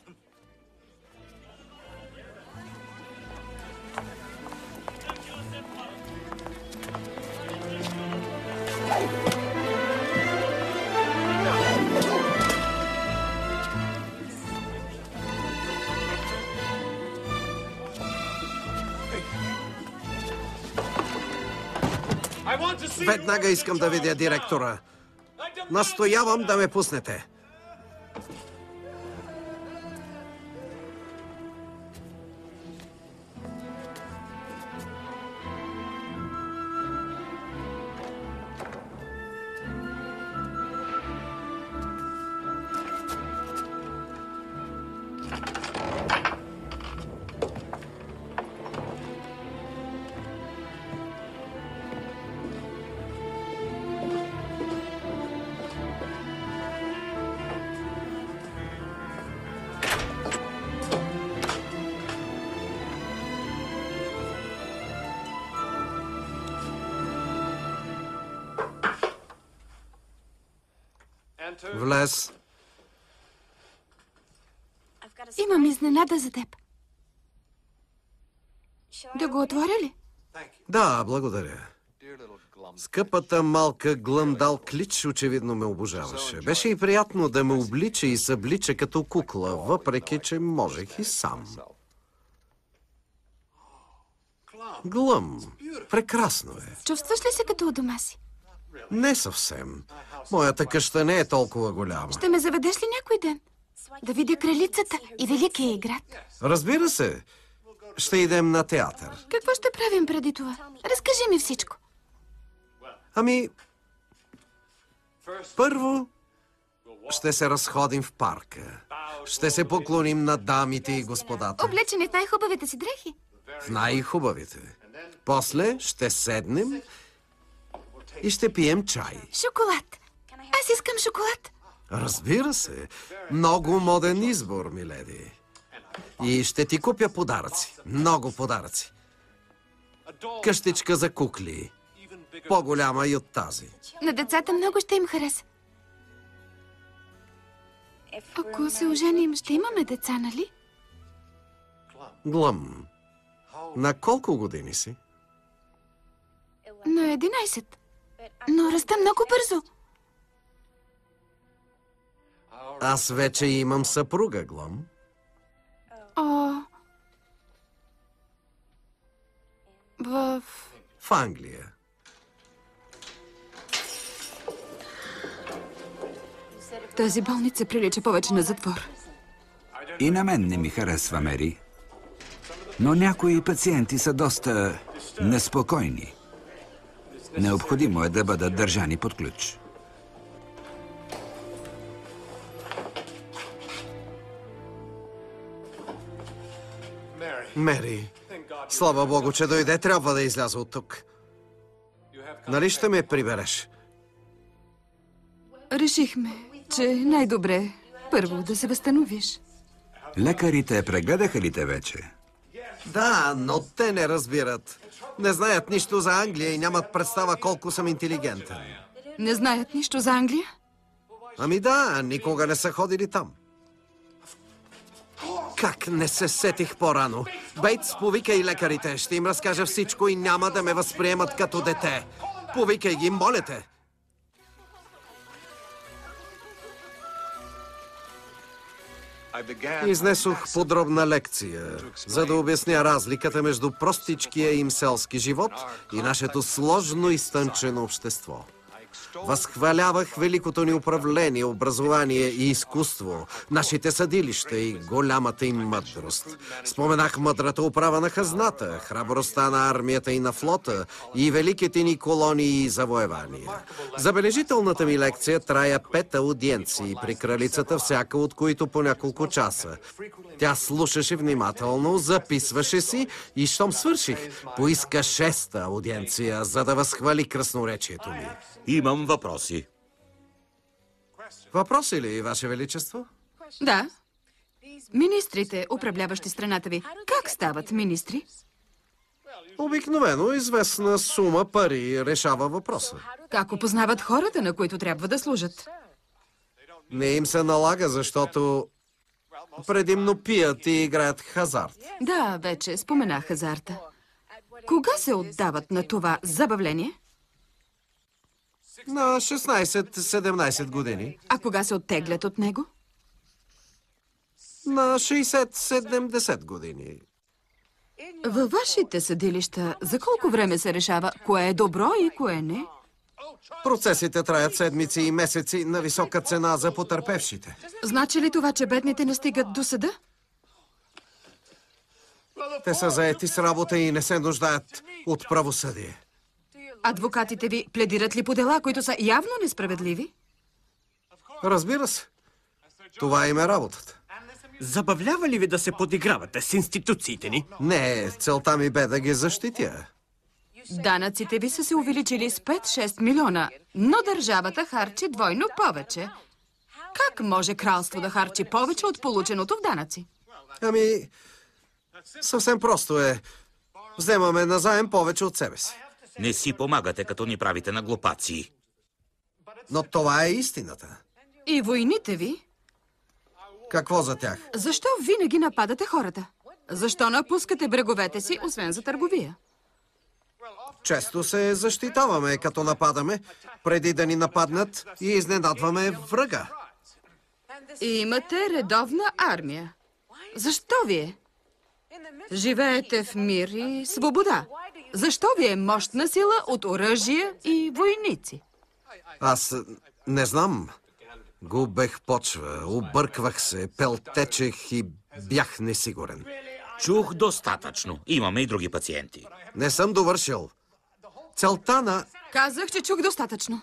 Веднага искам да видя директора. Настоявам да ме пуснете. Влез. Имам изненада за теб. Да го отворя ли? Да, благодаря. Скъпата малка Глъмдал Клич очевидно ме обожаваше. Беше и приятно да ме облича и съблича като кукла, въпреки че можех и сам. Глъм, прекрасно е. Чувстваш ли се като у дома си? Не съвсем. Моята къща не е толкова голяма. Ще ме заведеш ли някой ден? Да видя кралицата и великия град. Разбира се. Ще идем на театър. Какво ще правим преди това? Разкажи ми всичко. Ами, първо ще се разходим в парка. Ще се поклоним на дамите и господата. Облечени в най-хубавите си дрехи. В най-хубавите. После ще седнем и ще пием чай. Шоколад. Аз искам шоколад. Разбира се. Много моден избор, миледи. И ще ти купя подаръци. Много подаръци. Къщичка за кукли. По-голяма и от тази. На децата много ще им хареса. Ако се оженим, ще имаме деца, нали? Глъм, на колко години си? На 11. Но раста много бързо. Аз вече имам съпруга, Глъм. О... В Англия. Тази болница прилича повече на затвор. И на мен не ми харесва, Мери. Но някои пациенти са доста неспокойни. Необходимо е да бъдат държани под ключ. Мери, слава Богу, че дойде. Трябва да изляза от тук. Нали ще ме прибереш? Решихме, че най-добре първо да се възстановиш. Лекарите прегледаха ли те вече? Да, но те не разбират. Не знаят нищо за Англия и нямат представа колко съм интелигентен. Не знаят нищо за Англия? Ами да, никога не са ходили там. Как не се сетих по-рано? Бейтс, повикай лекарите. Ще им разкажа всичко и няма да ме възприемат като дете. Повикай ги, моля те. Изнесох подробна лекция, за да обясня разликата между простичкия им селски живот и нашето сложно и стънчено общество. Възхвалявах великото ни управление, образование и изкуство, нашите съдилища и голямата им мъдрост. Споменах мъдрата управа на хазната, храбростта на армията и на флота и великите ни колонии и завоевания. Забележителната ми лекция трая 5 аудиенции при кралицата, всяка от които по няколко часа. Тя слушаше внимателно, записваше си и щом свърших, поиска 6-та аудиенция, за да възхвали красноречието ми. Имам въпроси. Въпроси ли, Ваше Величество? Да. Министрите, управляващи страната ви, как стават министри? Обикновено известна сума пари решава въпроса. Как опознават хората, на които трябва да служат? Не им се налага, защото предимно пият и играят хазарт. Да, вече споменах хазарта. Кога се отдават на това забавление? На 16-17 години. А кога се оттеглят от него? На 60-70 години. Във вашите съдилища за колко време се решава кое е добро и кое не? Процесите траят седмици и месеци на висока цена за потърпевшите. Значи ли това, че бедните не стигат до съда? Те са заети с работа и не се нуждаят от правосъдие. Адвокатите ви пледират ли по дела, които са явно несправедливи? Разбира се. Това им е работата. Забавлява ли ви да се подигравате с институциите ни? Не, целта ми бе да ги защитя. Данъците ви са се увеличили с 5-6 милиона, но държавата харчи двойно повече. Как може кралство да харчи повече от полученото в данъци? Ами, съвсем просто е. Вземаме назаем повече от себе си. Не си помагате, като ни правите на глупаци. Но това е истината. И войните ви? Какво за тях? Защо винаги нападате хората? Защо напускате бреговете си, освен за търговия? Често се защитаваме, като нападаме, преди да ни нападнат и изненадваме врага. И имате редовна армия. Защо вие? Живеете в мир и свобода. Защо ви е мощна сила от оръжие и войници? Аз не знам. Губех почва, обърквах се, пелтечех и бях несигурен. Чух достатъчно. Имаме и други пациенти. Не съм довършил. Целта на... Казах, че чух достатъчно.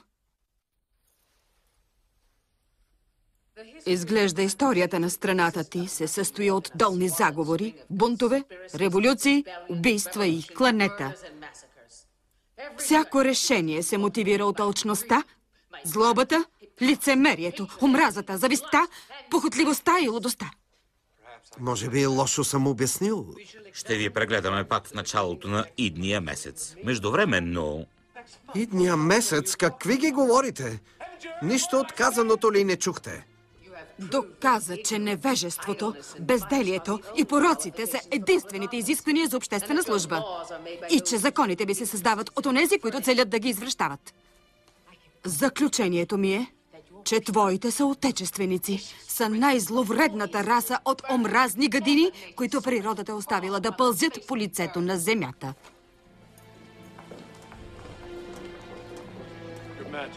Изглежда историята на страната ти се състои от долни заговори, бунтове, революции, убийства и кланета. Всяко решение се мотивира от алчността, злобата, лицемерието, омразата, завистта, похотливостта и лудостта. Може би лошо съм обяснил. Ще ви прегледаме пак в началото на идния месец. Междувременно... Идния месец? Какви ги говорите? Нищо от казаното ли не чухте? Доказа, че невежеството, безделието и пороците са единствените изисквания за обществена служба. И че законите ви се създават от онези, които целят да ги извращават. Заключението ми е, че твоите съотечественици са най-зловредната раса от омразни гадини, които природата е оставила да пълзят по лицето на земята.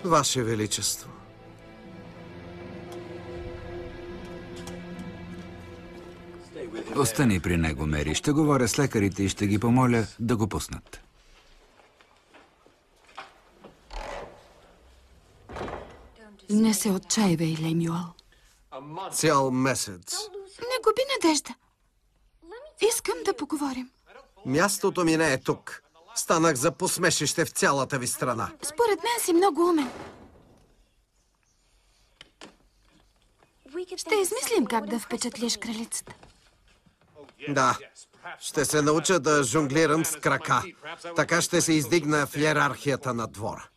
Ваше Величество. Остани при него, Мери. Ще говоря с лекарите и ще ги помоля да го пуснат. Не се отчаивай, Лемюел. Цял месец. Не губи надежда. Искам да поговорим. Мястото ми не е тук. Станах за посмешище в цялата ви страна. Според мен си много умен. Ще измислим как да впечатлиш кралицата. Да. Ще се науча да жонглирам с крака. Така ще се издигна в йерархията на двора.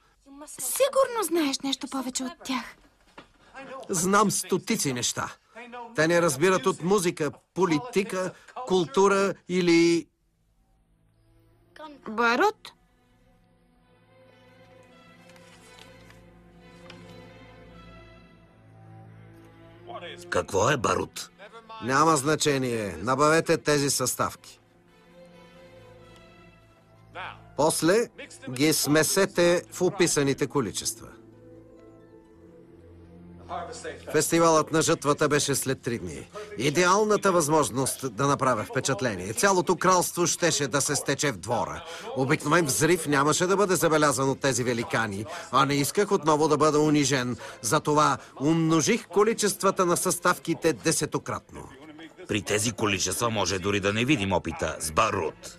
Сигурно знаеш нещо повече от тях. Знам стотици неща. Те не разбират от музика, политика, култура или... Барут? Какво е барут? Няма значение. Набавете тези съставки. После ги смесете в описаните количества. Фестивалът на жътвата беше след 3 дни. Идеалната възможност да направя впечатление. Цялото кралство щеше да се стече в двора. Обикновен взрив нямаше да бъде забелязан от тези великани, а не исках отново да бъда унижен. Затова умножих количествата на съставките 10-кратно. При тези количества може дори да не видим опита с барут.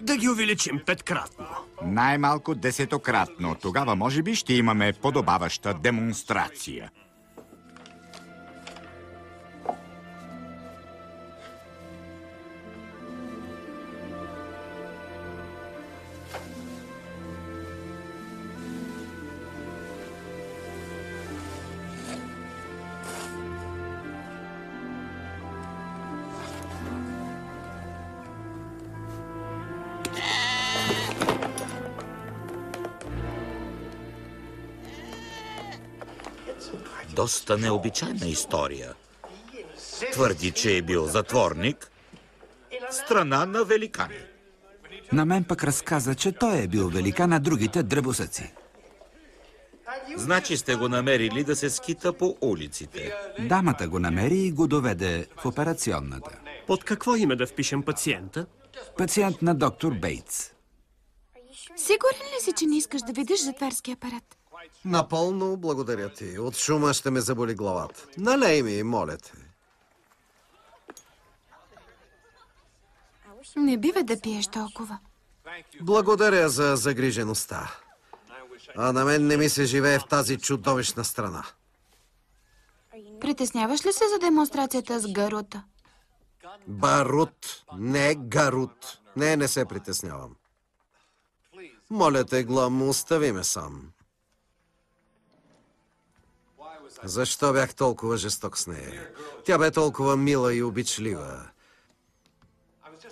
Да ги увеличим 5-кратно. Най-малко 10-кратно. Тогава може би ще имаме подобаваща демонстрация. Доста необичайна история. Твърди, че е бил затворник в страна на великани. На мен пък разказа, че той е бил великан, а другите дръбосъци. Значи сте го намерили да се скита по улиците. Дамата го намери и го доведе в операционната. Под какво име да впишем пациента? Пациент на доктор Бейтс. Сигурен ли си, че не искаш да видиш затварски апарат? Напълно благодаря ти. От шума ще ме заболи главата. Налей ми, моля те. Не бива да пиеш толкова. Благодаря за загрижеността. А на мен не ми се живее в тази чудовищна страна. Притесняваш ли се за демонстрацията с Гарута? Барут, не Гарут. Не се притеснявам. Моля те, Глом, остави ме сам. Защо бях толкова жесток с нея? Тя бе толкова мила и обичлива.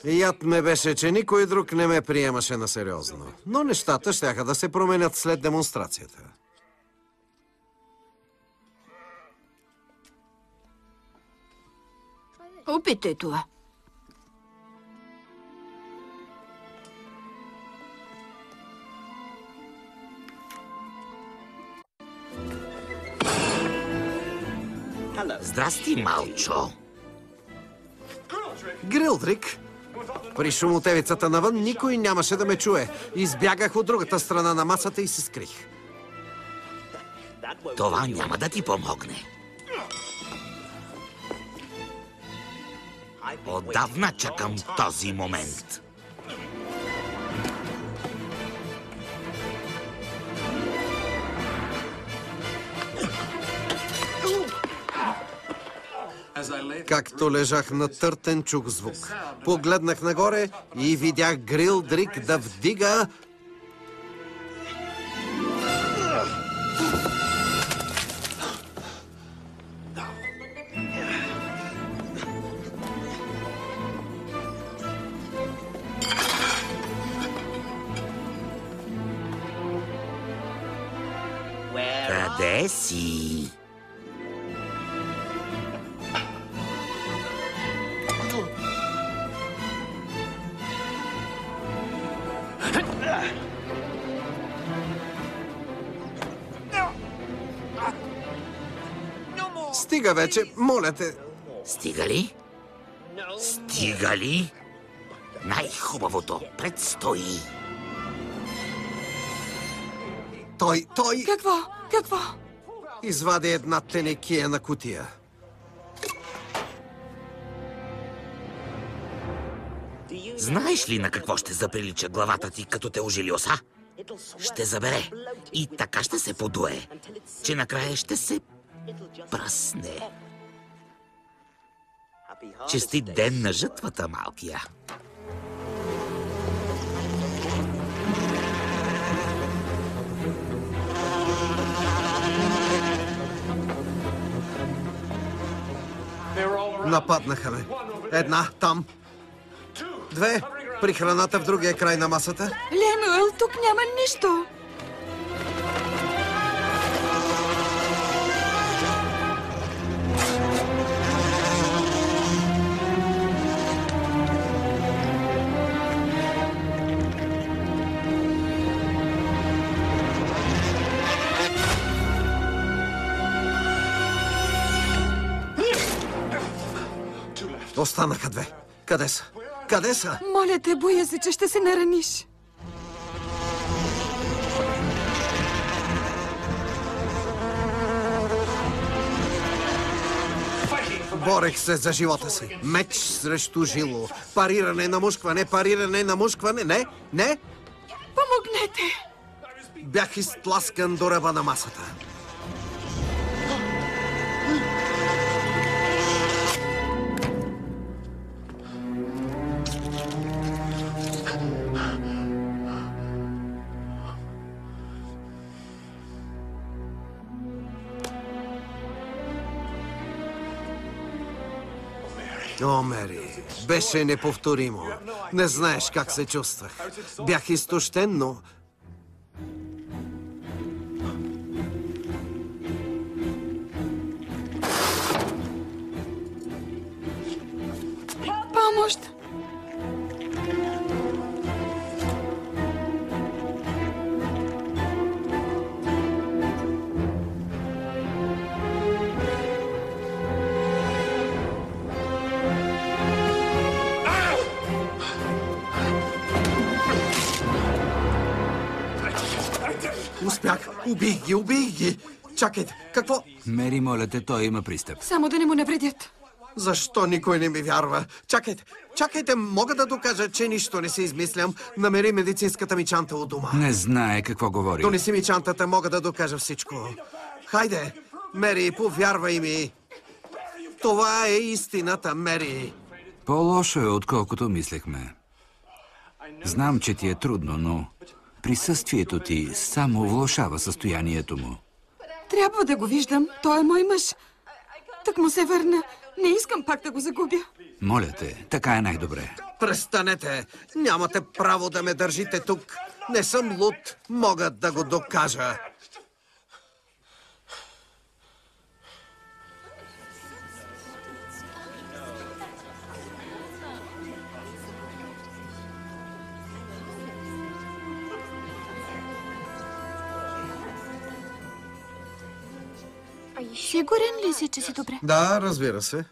Яд ме беше, че никой друг не ме приемаше на сериозно. Но нещата щяха да се променят след демонстрацията. Опитай това. Здрасти, малчо. Грилдрик, при шумотевицата навън никой нямаше да ме чуе. Избягах от другата страна на масата и се скрих. Това няма да ти помогне. Отдавна чакам този момент. Както лежах на търтен, чух звук. Погледнах нагоре и видях Грилдрик да вдига... Къде си? Стига вече, моля те. Стига ли? Стига ли? Най-хубавото предстои. Той... Какво? Извади една тенекия кутия. Знаеш ли на какво ще заприлича главата ти, като те ожили оса? Ще забере и така ще се подуе, че накрая ще се пръсне. Честит ден на жътвата, малкия. Нападнаха ме. Една там. Две при храната в другия край на масата. Лемюел, тук няма нищо. Останаха две. Къде са? Къде са? Моля те, боя се, че ще се нараниш. Борех се за живота си. Меч срещу жило. Париране, намушкване, не, не. Помогнете! Бях изтласкан до ръба на масата. О, Мери, беше неповторимо. Не знаеш как се чувствах. Бях изтощен, но... Помощ! Успях! Убих ги! Чакайте, какво? Мери, моля те, той има пристъп. Само да не му навредят. Защо никой не ми вярва? Чакайте, мога да докажа, че нищо не си измислям. Намери медицинската ми чанта у дома. Не знае какво говори. Донеси ми чантата, мога да докажа всичко. Хайде, Мери, повярвай ми. Това е истината, Мери. По-лошо е, отколкото мислехме. Знам, че ти е трудно, но присъствието ти само влошава състоянието му. Трябва да го виждам. Той е мой мъж. Так му се върна. Не искам пак да го загубя. Моля те, така е най-добре. Престанете! Нямате право да ме държите тук. Не съм луд, мога да го докажа. Сигурен ли си, че си добре? Да, разбира се.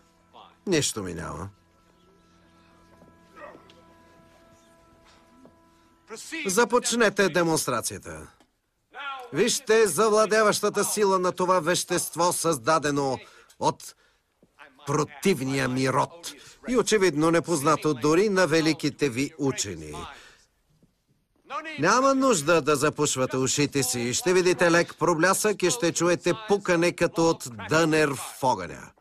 Нищо ми няма. Започнете демонстрацията. Вижте завладяващата сила на това вещество, създадено от противния ми род и очевидно непознато дори на великите ви учени. Няма нужда да запушвате ушите си. Ще видите лек проблясък и ще чуете пукане като от дънер в огъня.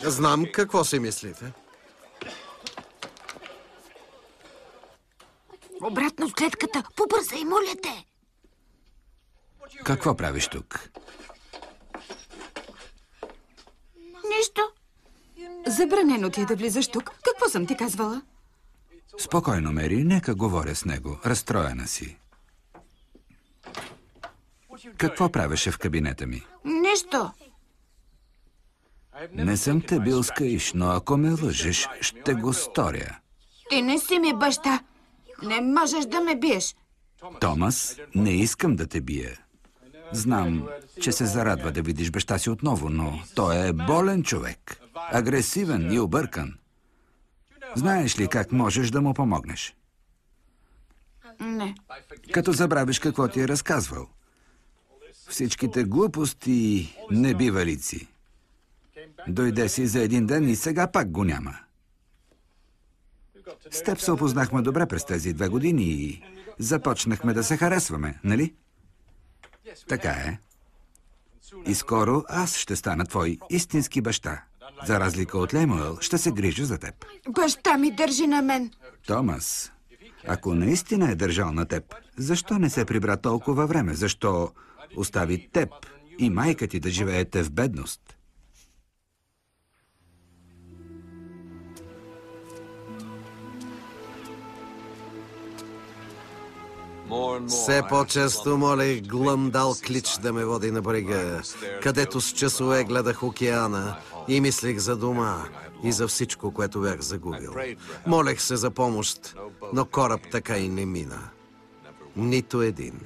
Знам какво си мислите. Обратно в клетката. Побързай, моля те. Какво правиш тук? Нищо. Забранено ти е да влизаш тук. Какво съм ти казвала? Спокойно, Мери, нека говоря с него. Разстроена си. Какво правеше в кабинета ми? Нищо. Не съм те бил с каиш, но ако ме лъжеш, ще го сторя. Ти не си ми баща. Не можеш да ме биеш. Томас, не искам да те бия. Знам, че се зарадва да видиш баща си отново, но той е болен човек. Агресивен и объркан. Знаеш ли как можеш да му помогнеш? Не. Като забравиш какво ти е разказвал. Всичките глупости и небивалици. Дойде си за един ден и сега пак го няма. С теб се опознахме добре през тези 2 години и започнахме да се харесваме, нали? Така е. И скоро аз ще стана твой истински баща. За разлика от Лемуел, ще се грижа за теб. Баща ми държи на мен. Томас, ако наистина е държал на теб, защо не се прибра толкова време? Защо остави теб и майка ти да живеете в бедност? Все по-често молех Глъмдал Клич да ме води на брега, където с часове гледах океана и мислех за дома и за всичко, което бях загубил. Молех се за помощ, но кораб така и не мина. Нито един.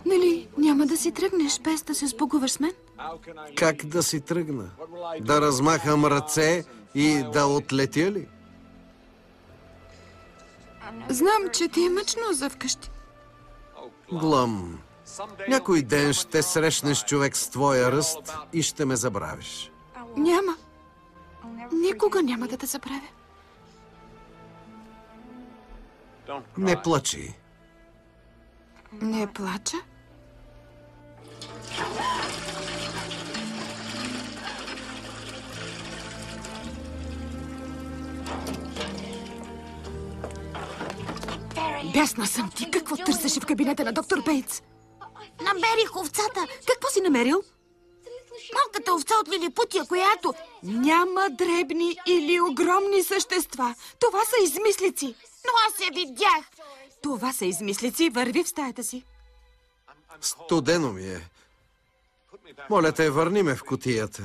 Нали, няма да си тръгнеш без да се сбогуваш с мен? Как да си тръгна? Да размахам ръце и да отлетя ли? Знам, че ти е мъчно за вкъщи. Глъм, някой ден ще срещнеш човек с твоя ръст и ще ме забравиш. Няма. Никога няма да те забравя. Не плачи. Не плача? Бясна съм ти. Какво търсеше в кабинета на доктор Бейтс? Намерих овцата. Какво си намерил? малката овца от Лилипутия, която... Няма дребни или огромни същества. Това са измислици. Но аз я видях. Това са измислици. Върви в стаята си. Студено ми е. Моля те, върни ме в кутията.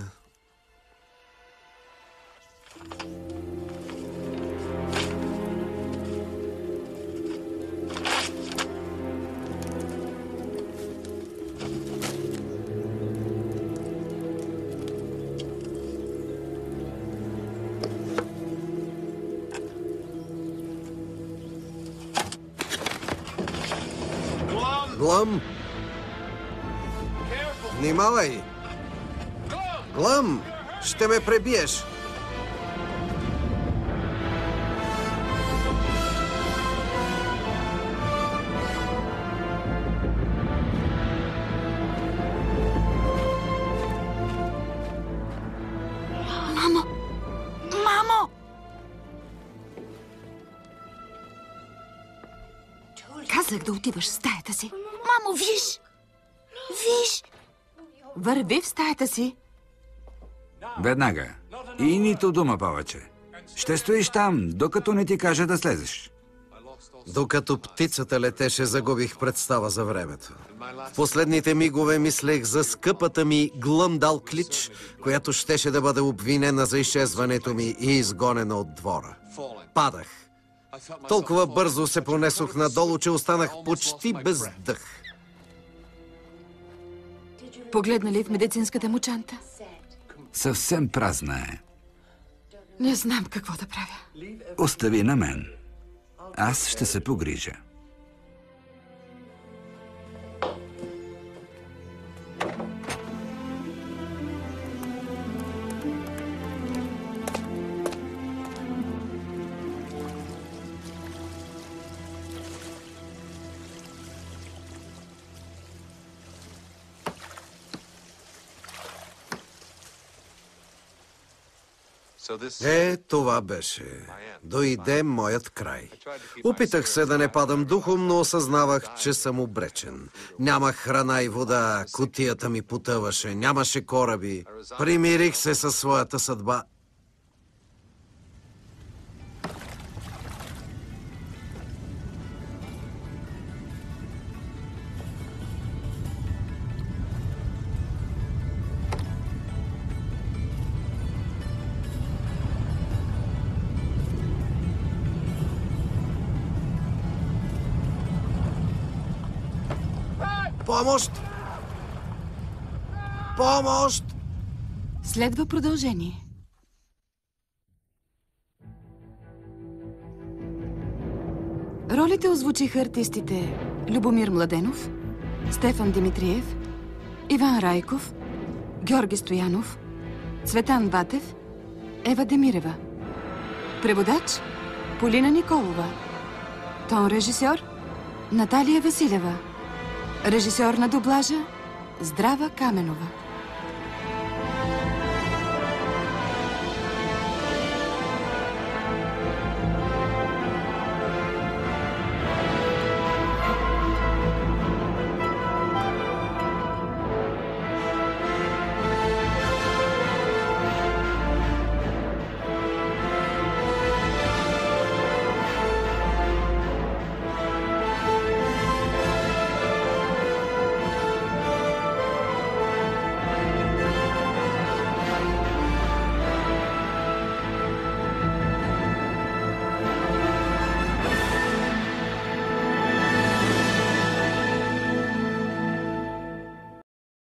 Глъм! Внимавай! Глъм! Ще ме пребиеш! Мамо! Мамо! Казах да отиваш в стаята си. Мамо, виж! Виж! Върви в стаята си. Веднага. И нито дума повече. Ще стоиш там, докато не ти кажа да слезеш. Докато птицата летеше, загубих представа за времето. В последните мигове мислех за скъпата ми Глъм Далклич, която щеше да бъде обвинена за изчезването ми и изгонена от двора. Падах. Толкова бързо се понесох надолу, че останах почти без дъх. Погледна ли в медицинската му чанта? Съвсем празна е. Не знам какво да правя. Остави на мен. Аз ще се погрижа. Това беше. Дойде моят край. Опитах се да не падам духом, но осъзнавах, че съм обречен. Нямах храна и вода, кутията ми потъваше, нямаше кораби. Примирих се със своята съдба. Помощ! Помощ! Следва продължение. Ролите озвучиха артистите Любомир Младенов, Стефан Димитриев, Иван Райков, Георги Стоянов, Цветан Батев, Ева Демирева. Преводач Полина Николова. Тон режисьор Наталия Василева. Режисьор на дублажа Здрава Каменова.